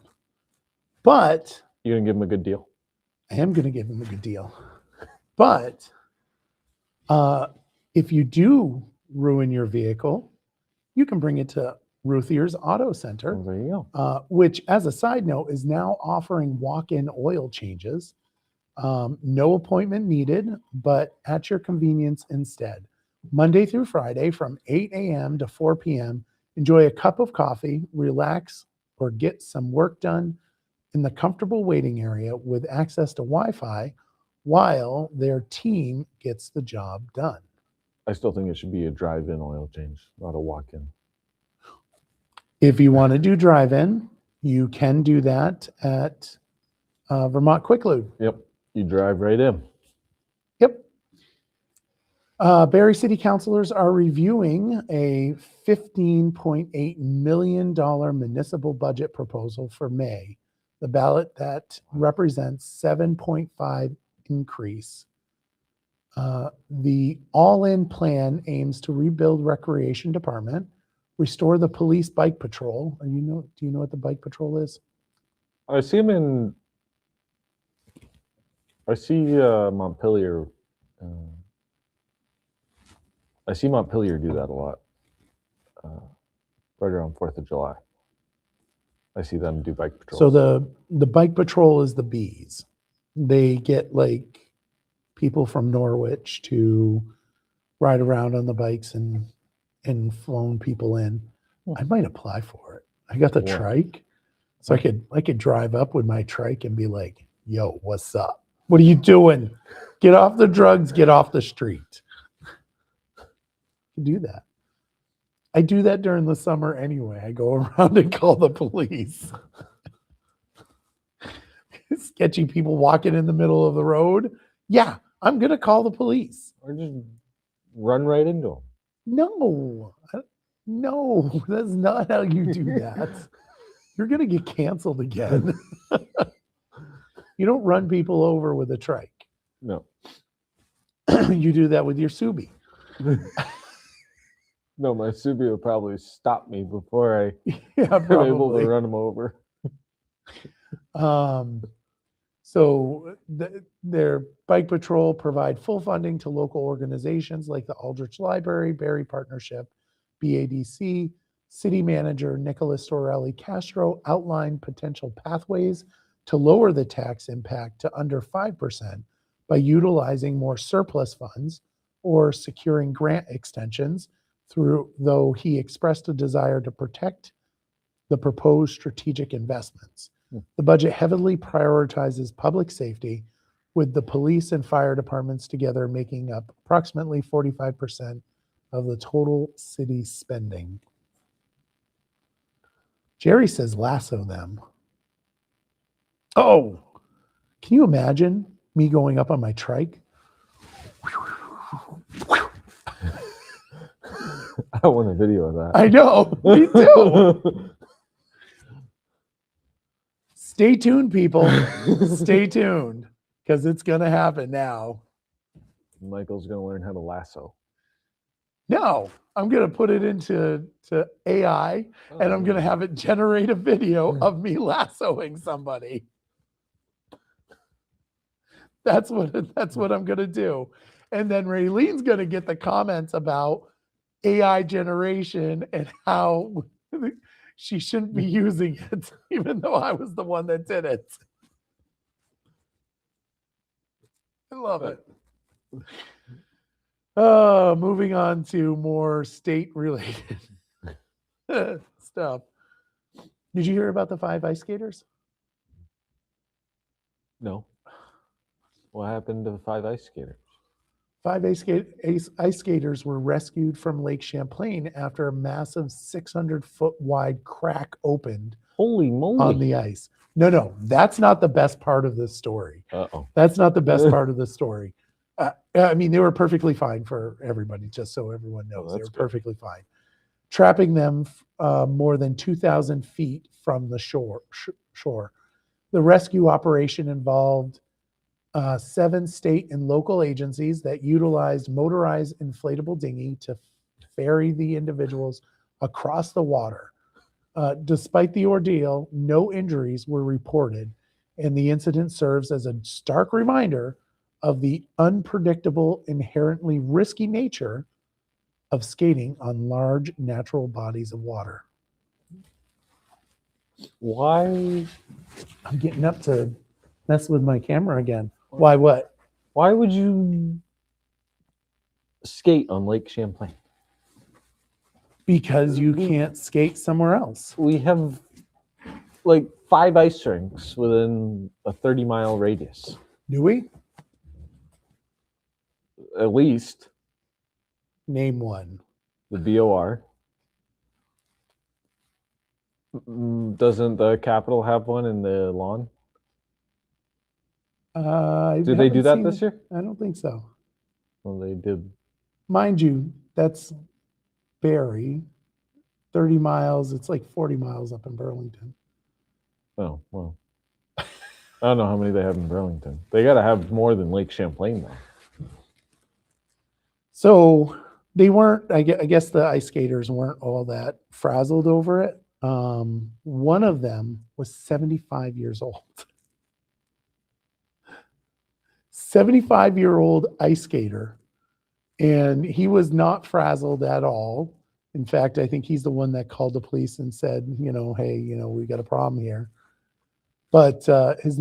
But You gonna give him a good deal? I am going to give him a good deal. But if you do ruin your vehicle, you can bring it to Ruthier's Auto Center, Oh, there you go. which, as a side note, is now offering walk-in oil changes. No appointment needed, but at your convenience instead. Monday through Friday from 8 a.m. to 4 p.m. Enjoy a cup of coffee, relax, or get some work done in the comfortable waiting area with access to Wi-Fi while their team gets the job done. I still think it should be a drive-in oil change, not a walk-in. If you want to do drive-in, you can do that at Vermont Quick Lube. Yep. You drive right in. Yep. Barre City councilors are reviewing a $15.8 million municipal budget proposal for May. The ballot that represents 7.5 increase. The all-in plan aims to rebuild recreation department, restore the police bike patrol. Do you know what the bike patrol is? I see him in. I see Montpelier. I see Montpelier do that a lot. Right around 4th of July. I see them do bike patrols. So the bike patrol is the bees. They get like people from Norwich to ride around on the bikes and flown people in. I might apply for it. I got the Yeah. trike, so I could drive up with my trike and be like, "Yo, what's up? What are you doing? Get off the drugs. Get off the street." Do that. I do that during the summer anyway. I go around and call the police. Sketchy people walking in the middle of the road. Yeah, I'm going to call the police. Or just run right into them. No, that's not how you do that. You're going to get canceled again. You don't run people over with a trike. No. You do that with your Subi. No, my Subi will probably stop me before I Yeah, am able to probably. run them over. So their bike patrol provide full funding to local organizations like the Aldrich Library, Barre Partnership, BADC. City Manager Nicholas Torelli Castro outlined potential pathways to lower the tax impact to under 5% by utilizing more surplus funds or securing grant extensions, though he expressed a desire to protect the proposed strategic investments. The budget heavily prioritizes public safety, with the police and fire departments together making up approximately 45% of the total city spending. Jerry says lasso them. Oh, can you imagine me going up on my trike? I want a video of that. I know, me too. Stay tuned, people. Stay tuned, because it's going to happen now. Michael's going to learn how to lasso. No, I'm going to put it into AI, and I'm going to have it generate a video of me lassoing somebody. That's what I'm going to do. And then Raylene's going to get the comments about AI generation and how she shouldn't be using it, even though I was the one that did it. I love it. Moving on to more state-related stuff. Did you hear about the 5 ice skaters? No. What happened to the 5 ice skaters? 5 ice skaters were rescued from Lake Champlain after a massive 600-foot wide crack opened Holy moly. on the ice. No, that's not the best part of this story. Uh-oh. That's not the best part of the story. I mean, they were perfectly fine for everybody, just so everyone knows. They were that's good. perfectly fine. Trapping them more than 2,000 feet from the shore. The rescue operation involved 7 state and local agencies that utilized motorized inflatable dinghy to ferry the individuals across the water. Despite the ordeal, no injuries were reported, and the incident serves as a stark reminder of the unpredictable, inherently risky nature of skating on large natural bodies of water. Why? I'm getting up to mess with my camera again. Why what? Why would you skate on Lake Champlain? Because you can't skate somewhere else. We have like 5 ice rinks within a 30-mile radius. Do we? At least. Name one. The BOR. Doesn't the Capitol have one in the lawn? Did they do that this year? I don't think so. Well, they did. Mind you, that's Barrie. 30 miles. It's like 40 miles up in Burlington. Oh, well. I don't know how many they have in Burlington. They got to have more than Lake Champlain, though. So they weren't, I guess the ice skaters weren't all that frazzled over it. One of them was 75 years old. 75-year-old ice skater. And he was not frazzled at all. In fact, I think he's the one that called the police and said, hey, we got a problem here. But his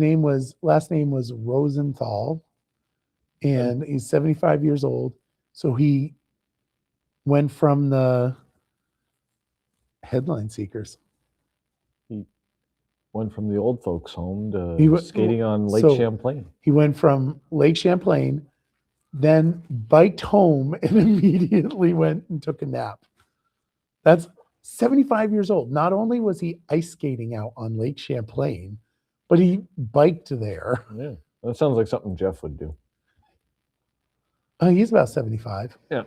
last name was Rosenthal, and he's 75 years old. So he went from the headline seekers. He went from the old folks' home to skating on Lake Champlain. He went from Lake Champlain, then biked home, and immediately went and took a nap. That's 75 years old. Not only was he ice skating out on Lake Champlain, but he biked there. Yeah, that sounds like something Jeff would do. He's about 75. Yeah.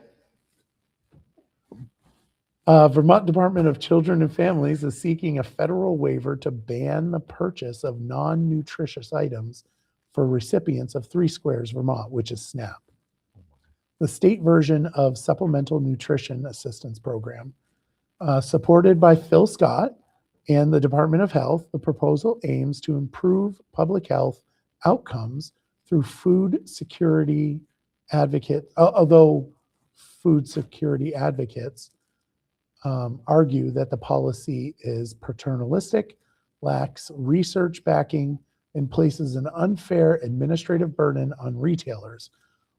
Vermont Department of Children and Families is seeking a federal waiver to ban the purchase of non-nutritious items for recipients of 3 Squares Vermont, which is SNAP, the state version of Supplemental Nutrition Assistance Program. Supported by Phil Scott and the Department of Health, the proposal aims to improve public health outcomes through food security advocates, although food security advocates argue that the policy is paternalistic, lacks research backing, and places an unfair administrative burden on retailers.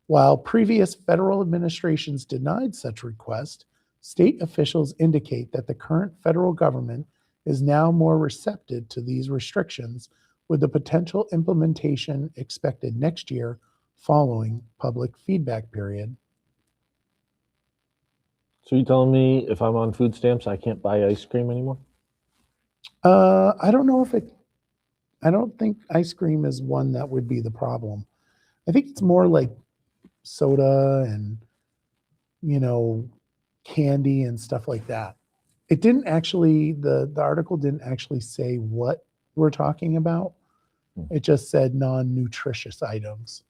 While previous federal administrations denied such request, state officials indicate that the current federal government is now more receptive to these restrictions, with the potential implementation expected next year following public feedback period. So you telling me if I'm on food stamps, I can't buy ice cream anymore? I don't know I don't think ice cream is one that would be the problem. I think it's more like soda and, candy and stuff like that. It didn't actually, the article didn't actually say what we're talking about. It just said non-nutritious items.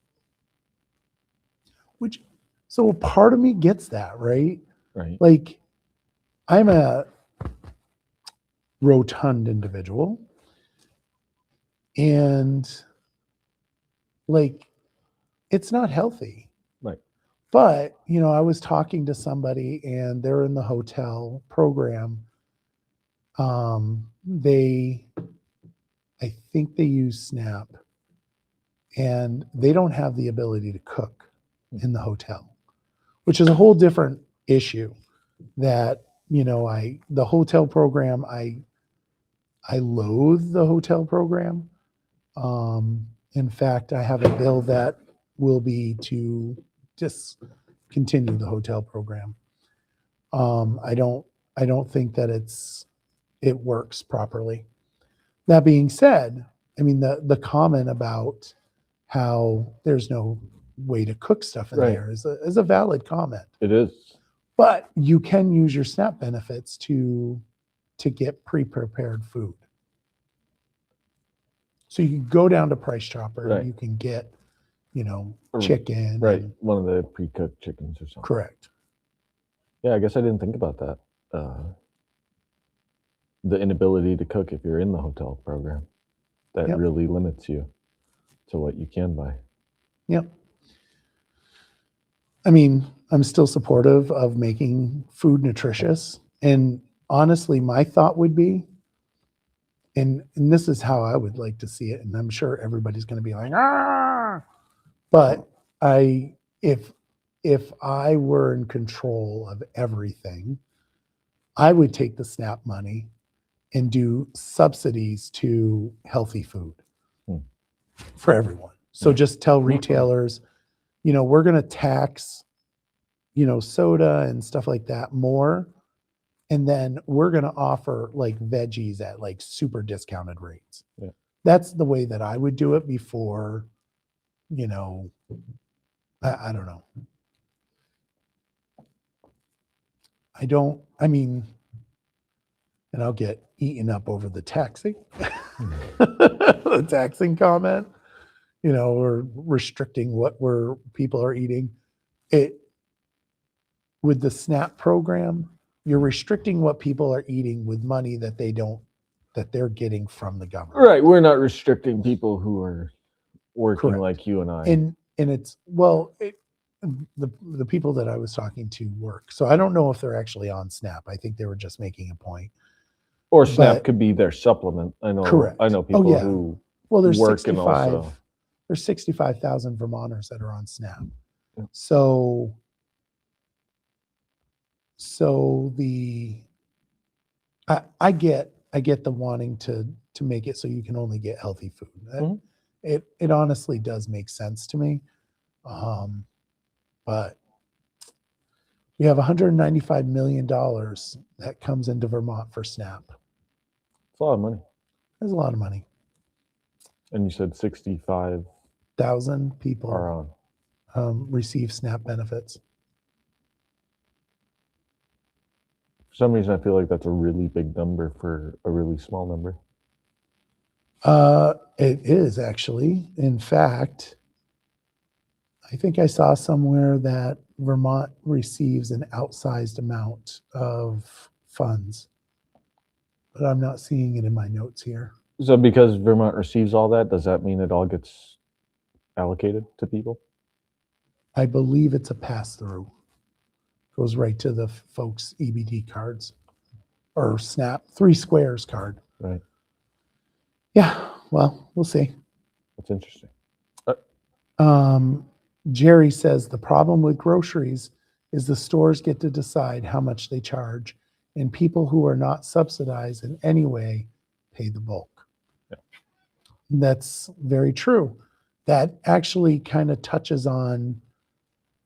So part of me gets that, right? Right. Like, I'm a rotund individual, and like, it's not healthy. Right. But, I was talking to somebody and they're in the hotel program. I think they use SNAP, and they don't have the ability to cook in the hotel, which is a whole different issue. That, the hotel program, I loathe the hotel program. In fact, I have a bill that will be to discontinue the hotel program. I don't think that it works properly. That being said, I mean, the comment about how there's no way to cook stuff in Right. there is a valid comment. It is. But you can use your SNAP benefits to get pre-prepared food. So you can go down to Price Chopper Right. and you can get, Or- chicken. Right. and- One of the pre-cooked chickens or something. correct. Yeah, I guess I didn't think about that. The inability to cook if you're in the hotel program. That Yep. really limits you to what you can buy. Yep. I mean, I'm still supportive of making food nutritious. And honestly, my thought would be, and this is how I would like to see it, and I'm sure everybody's going to be like, but if I were in control of everything, I would take the SNAP money and do subsidies to healthy food for everyone. So just tell retailers, we're going to tax, soda and stuff like that more. And then we're going to offer like veggies at like super discounted rates. Yeah. That's the way that I would do it before, I don't know. And I'll get eaten up over the taxing, the taxing comment, or restricting what people are eating. With the SNAP program, you're restricting what people are eating with money that they're getting from the government. Right. We're not restricting people who are working Correct. like you and I. And it's, the people that I was talking to work. So I don't know if they're actually on SNAP. I think they were just making a point. Or SNAP but- could be their supplement. I know. Correct. I know people yeah. who Well, there's work 65. and also. There's 65,000 Vermonters that are on SNAP. Yeah. So I get the wanting to make it so you can only get healthy food. Mhm. It honestly does make sense to me. But we have $195 million that comes into Vermont for SNAP. It's a lot of money. That's a lot of money. And you said 65 1,000 people are on. receive SNAP benefits. For some reason, I feel like that's a really big number for a really small number. It is actually. In fact, I think I saw somewhere that Vermont receives an outsized amount of funds, but I'm not seeing it in my notes here. So because Vermont receives all that, does that mean it all gets allocated to people? I believe it's a pass-through. Goes right to the folks' EBT cards or SNAP 3 squares card. Right. Yeah, well, we'll see. That's interesting. Jerry says the problem with groceries is the stores get to decide how much they charge, and people who are not subsidized in any way pay the bulk. Yeah. That's very true. That actually kind of touches on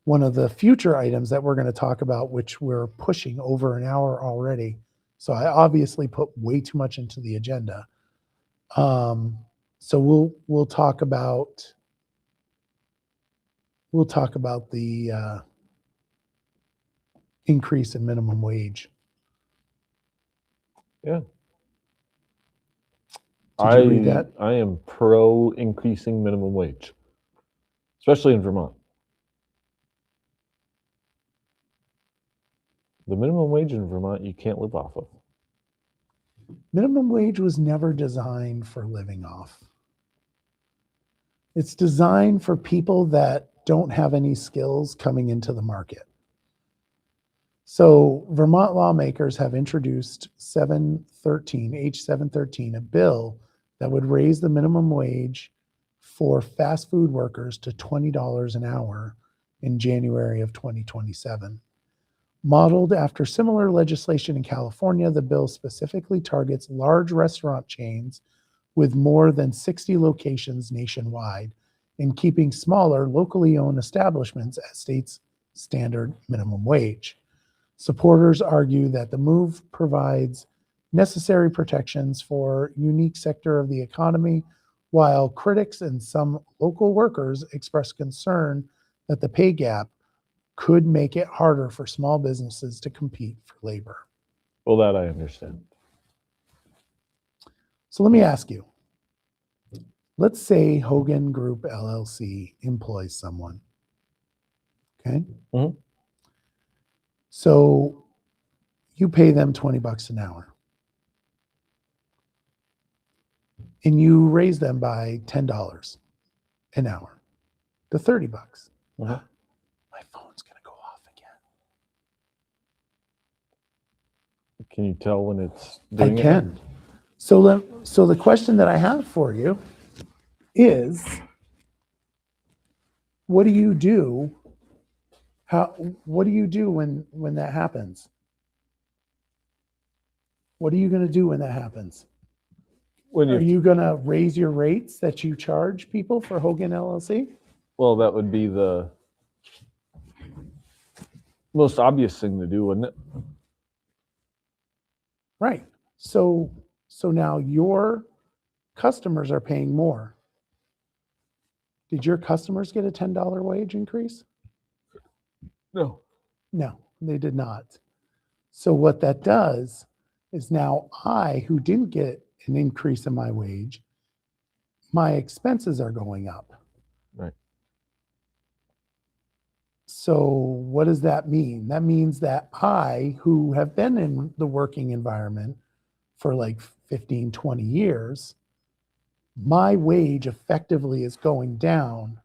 one of the future items that we're going to talk about, which we're pushing over an hour already. So I obviously put way too much into the agenda. So we'll talk about the increase in minimum wage. Yeah. Did you read that? I am pro increasing minimum wage, especially in Vermont. The minimum wage in Vermont you can't live off of. Minimum wage was never designed for living off. It's designed for people that don't have any skills coming into the market. So Vermont lawmakers have introduced H 713, a bill that would raise the minimum wage for fast food workers to $20 an hour in January of 2027. Modeled after similar legislation in California, the bill specifically targets large restaurant chains with more than 60 locations nationwide and keeping smaller, locally owned establishments at state's standard minimum wage. Supporters argue that the move provides necessary protections for a unique sector of the economy, while critics and some local workers express concern that the pay gap could make it harder for small businesses to compete for labor. Well, that I understand. So let me ask you, let's say Hogan Group LLC employs someone. Okay. Mhm. So you pay them $20 an hour and you raise them by $10 an hour to $30. Mhm. My phone's going to go off again. Can you tell when it's I doing it? can. So the question that I have for you is, what do you do? What do you do when that happens? What are you going to do when that happens? When Are you, you going to raise your rates that you charge people for Hogan LLC? well, that would be the most obvious thing to do, wouldn't it? Right. So now your customers are paying more. Did your customers get a $10 wage increase? No. No, they did not. So what that does is now I, who didn't get an increase in my wage, my expenses are going up. Right. So what does that mean? That means that I, who have been in the working environment for like 15, 20 years, my wage effectively is going down,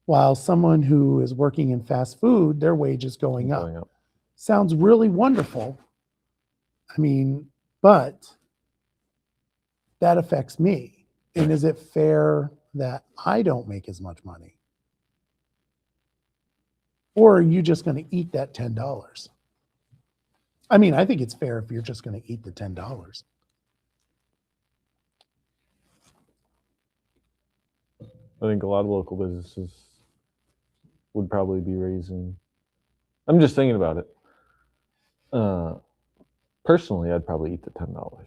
while someone who is working in fast food, their wage is going up. Sounds really wonderful. I mean, but that affects me. And is it fair that I don't make as much money? Or are you just going to eat that $10? I mean, I think it's fair if you're just going to eat the $10. I think a lot of local businesses would probably be raising. I'm just thinking about it. Personally, I'd probably eat the $10.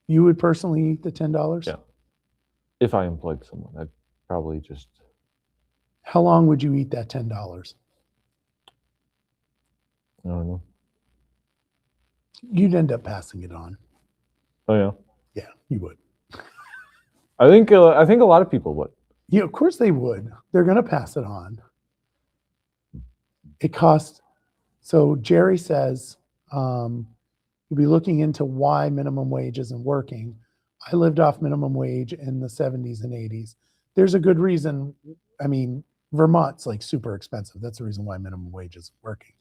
You would personally eat the $10? Yeah. If I employed someone, I'd probably just. How long would you eat that $10? I don't know. You'd end up passing it on. Oh yeah. Yeah, you would. I think a lot of people would. Yeah, of course they would. They're going to pass it on. It costs. So Jerry says, you'll be looking into why minimum wage isn't working. I lived off minimum wage in the 70s and 80s. There's a good reason. I mean, Vermont's like super expensive. That's the reason why minimum wage isn't working.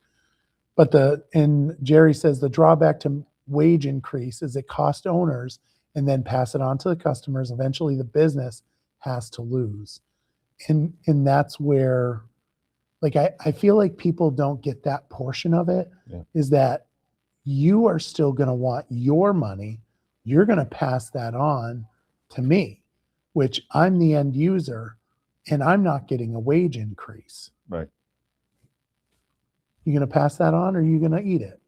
But and Jerry says the drawback to wage increase is it costs owners and then pass it on to the customers. Eventually the business has to lose. And that's where, like, I feel like people don't get that portion of it. Yeah. Is that you are still going to want your money. You're going to pass that on to me, which I'm the end user and I'm not getting a wage increase. Right. You going to pass that on or are you going to eat it?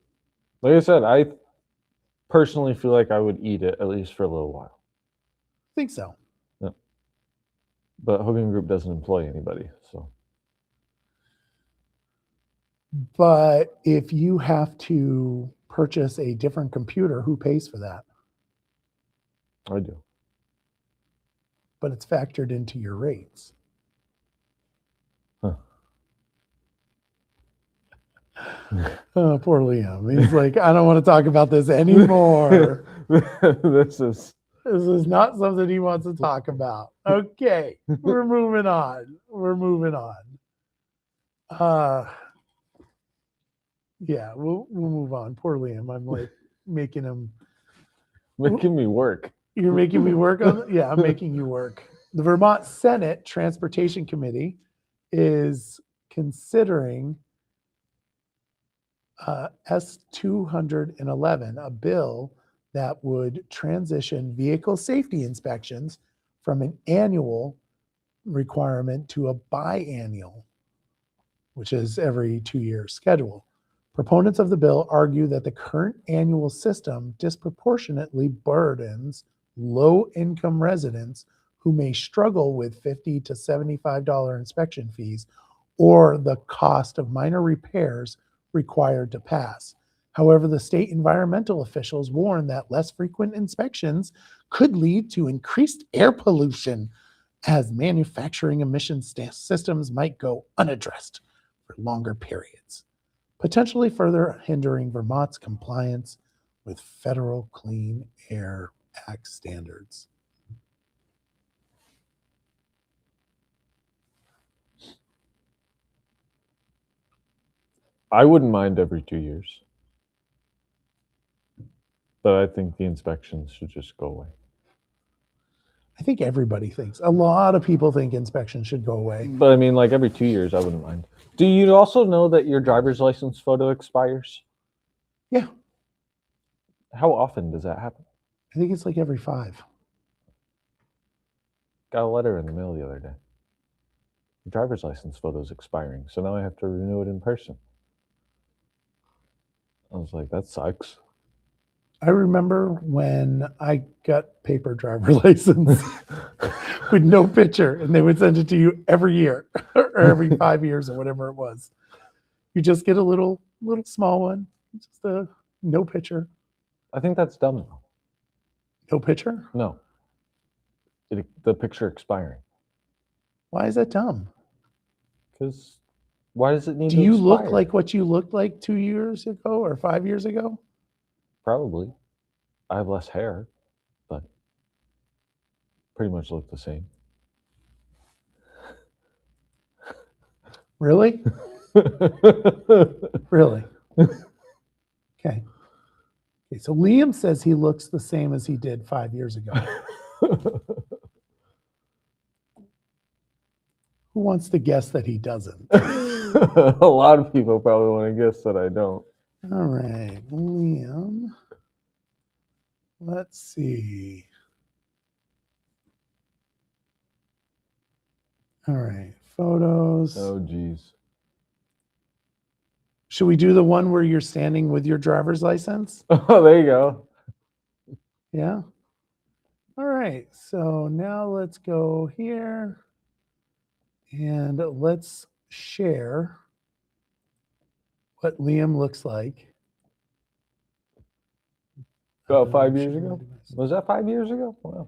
Like I said, I personally feel like I would eat it at least for a little while. I think so. Yeah. But Hogan Group doesn't employ anybody, so. But if you have to purchase a different computer, who pays for that? I do. But it's factored into your rates. Huh. Oh, poor Liam. He's like, I don't want to talk about this anymore. This is not something he wants to talk about. Okay, we're moving on. Yeah, we'll move on. Poor Liam. I'm like making him. making me work. You're making me work on. Yeah, I'm making you work. The Vermont Senate Transportation Committee is considering S-211, a bill that would transition vehicle safety inspections from an annual requirement to a biannual, which is every 2-year schedule. Proponents of the bill argue that the current annual system disproportionately burdens low-income residents who may struggle with $50 to $75 inspection fees or the cost of minor repairs required to pass. However, the state environmental officials warn that less frequent inspections could lead to increased air pollution as manufacturing emission systems might go unaddressed for longer periods, potentially further hindering Vermont's compliance with federal Clean Air Act standards. I wouldn't mind every 2 years. But I think the inspections should just go away. I think everybody thinks, a lot of people think inspections should go away. But I mean, like every 2 years, I wouldn't mind. Do you also know that your driver's license photo expires? Yeah. How often does that happen? I think it's like every 5. Got a letter in the mail the other day. Your driver's license photo's expiring, so now I have to renew it in person. I was like, that sucks. I remember when I got paper driver license with no picture, and they would send it to you every year or every 5 years or whatever it was. You just get a little small one, just a no picture. I think that's dumb though. No picture? No. The picture expiring. Why is that dumb? Because why does it need Do to you expire? look like what you looked like 2 years ago or 5 years ago? Probably. I have less hair, but pretty much look the same. Really? Really? Okay. So Liam says he looks the same as he did 5 years ago. Who wants to guess that he doesn't? A lot of people probably want to guess that I don't. All right, Liam. Let's see. All right, photos. Oh, geez. Should we do the one where you're standing with your driver's license? Oh, there you go. Yeah. All right, so now let's go here and let's share what Liam looks like. About 5 years ago? Was that 5 years ago? Wow.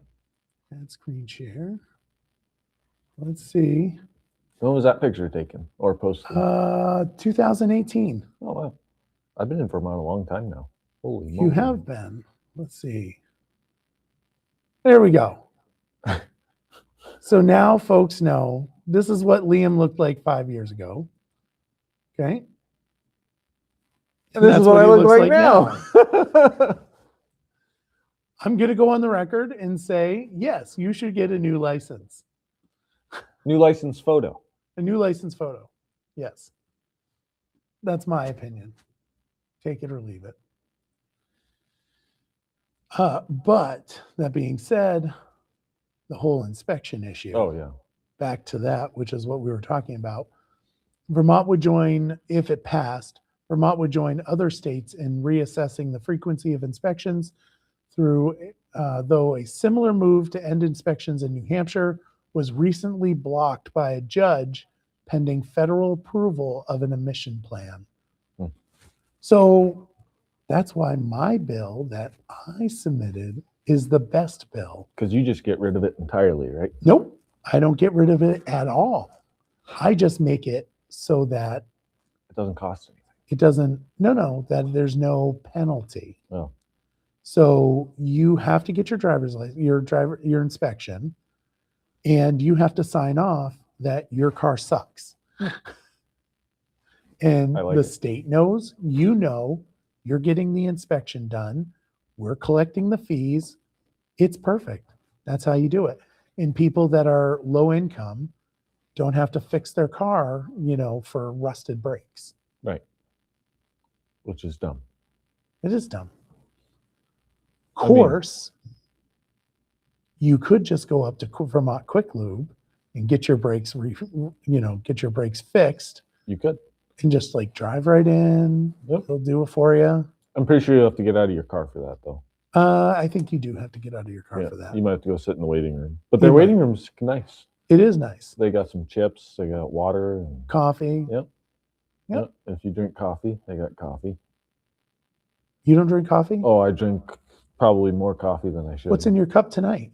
Add screen share. Let's see. When was that picture taken or posted? 2018. Oh, wow. I've been in Vermont a long time now. Holy moly. You have been. Let's see. There we go. So now folks know this is what Liam looked like 5 years ago. Okay. And this that's is what I he look looks like now. I'm going to go on the record and say, yes, you should get a new license. New license photo. A new license photo. Yes. That's my opinion. Take it or leave it. But that being said, the whole inspection issue. Oh, yeah. Back to that, which is what we were talking about. Vermont would join, if it passed, Vermont would join other states in reassessing the frequency of inspections through, though a similar move to end inspections in New Hampshire was recently blocked by a judge pending federal approval of an emission plan. So that's why my bill that I submitted is the best bill. Because you just get rid of it entirely, right? Nope, I don't get rid of it at all. I just make it so that it doesn't cost anything. It doesn't, no, that there's no penalty. Oh. So you have to get your driver's license, your inspection, and you have to sign off that your car sucks. And like the it. state knows, you know, you're getting the inspection done. We're collecting the fees. It's perfect. That's how you do it. And people that are low income don't have to fix their car, for rusted brakes. Right. Which is dumb. It is dumb. I mean- Course, you could just go up to Vermont Quick Lube and get your brakes, get your brakes fixed, You could. and just like drive right in. Yep. They'll do it for you. I'm pretty sure you have to get out of your car for that, though. I think you do have to get out of your car Yeah, for that. you might have to go sit in the waiting room. But their waiting room's nice. It is nice. They got some chips. They got water and Coffee. Yep. Yep. If you drink coffee, they got coffee. You don't drink coffee? Oh, I drink probably more coffee than I should. What's in your cup tonight?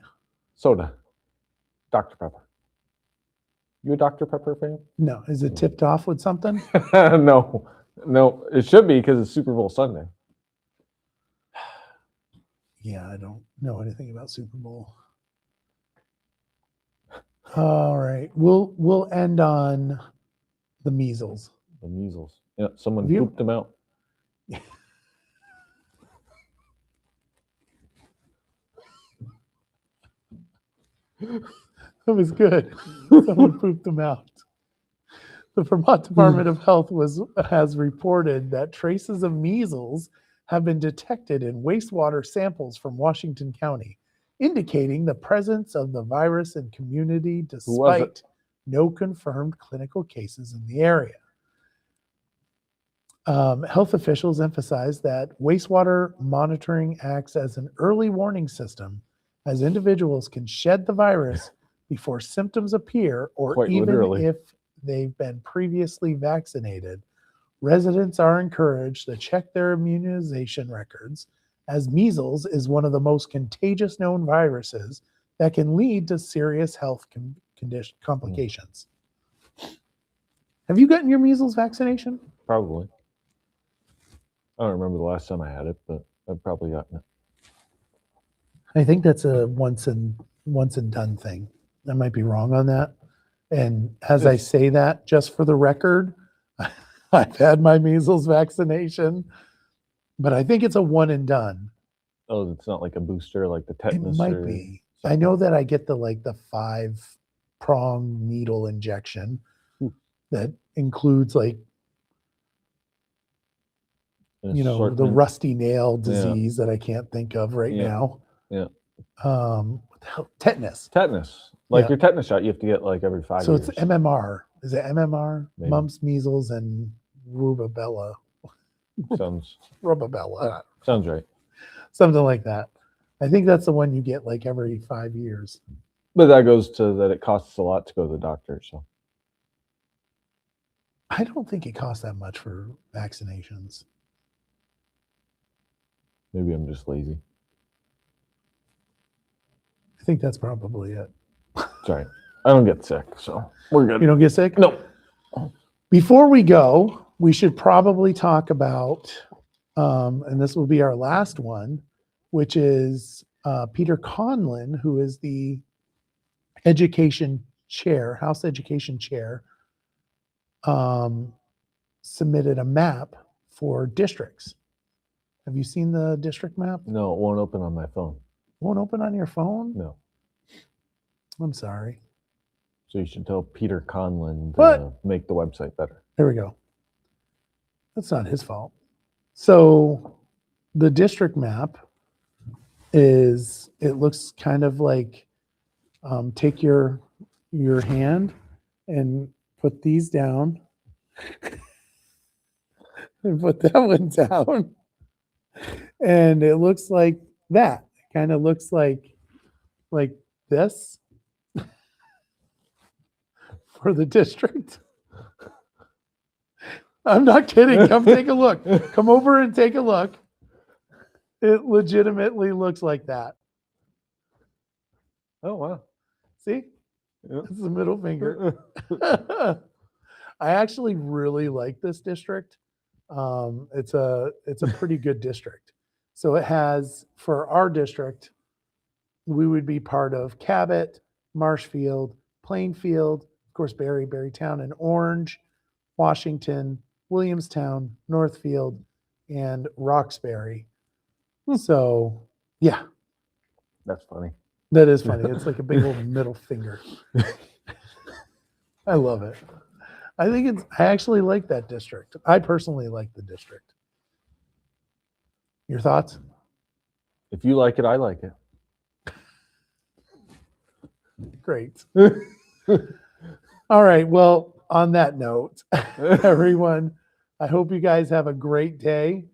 Soda. Dr. Pepper. You a Dr. Pepper fan? No. Is it tipped off with something? No. It should be because it's Super Bowl Sunday. Yeah, I don't know anything about Super Bowl. All right. We'll end on the measles. The measles. Yeah, someone Have you- pooped them out. That was good. Someone pooped them out. The Vermont Department of Health has reported that traces of measles have been detected in wastewater samples from Washington County, indicating the presence of the virus in community was it? despite no confirmed clinical cases in the area. Health officials emphasize that wastewater monitoring acts as an early warning system, as individuals can shed the virus before symptoms appear, or Quite even literally. if they've been previously vaccinated. Residents are encouraged to check their immunization records, as measles is one of the most contagious known viruses that can lead to serious health complications. Have you gotten your measles vaccination? Probably. I don't remember the last time I had it, but I've probably gotten it. I think that's a once and done thing. I might be wrong on that. And as I say that, just for the record, I've had my measles vaccination, but I think it's a one and done. Oh, it's not like a booster, like the It tetanus. might or be. I something. know that I get the 5-prong needle injection that includes An the assortment. rusty nail Yeah. disease that I can't think of right Yeah. now. Yeah. What the hell? Tetanus. Tetanus. Like Yeah. your tetanus shot, you have to get like every 5 So years. it's MMR. Is it MMR? Maybe. Mumps, measles, and rubella. Sounds Rubella. right. Something like that. I think that's the one you get every 5 years. But that goes to that it costs a lot to go to the doctor. So I don't think it costs that much for vaccinations. maybe I'm just lazy. I think that's probably it. Sorry. I don't get sick, so we're good. You don't get sick? No. Before we go, we should probably talk about, and this will be our last one, which is Peter Conlon, who is the education chair, House Education Chair, submitted a map for districts. Have you seen the district map? No, it won't open on my phone. Won't open on your phone? No. I'm sorry. So you should tell Peter Conlon What? to make the website better. There we go. That's not his fault. So the district map it looks kind of like, take your hand and put these down and put that one down. And it looks like that. It kind of looks like this for the district. I'm not kidding. Come take a look. Come over and take a look. It legitimately looks like that. Oh, wow. See? Yep. That's the middle finger. I actually really like this district. It's a pretty good district. So it has, for our district, we would be part of Cabot, Marshfield, Plainfield, of course, Barrytown, and Orange, Washington, Williamstown, Northfield, and Roxbury. So, yeah, That's funny. That is funny. It's like a big old middle finger. I love it. I actually like that district. I personally like the district. Your thoughts? If you like it, I like it. Great. All right. Well, on that note, everyone, I hope you guys have a great day.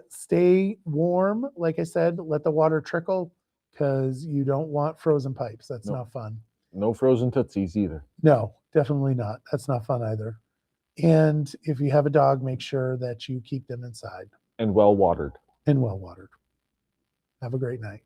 Stay warm. Like I said, let the water trickle because you don't want frozen pipes. That's Nope. not fun. No frozen Tootsies either. No, definitely not. That's not fun either. And if you have a dog, make sure that you keep them inside And well watered. and well watered. Have a great night.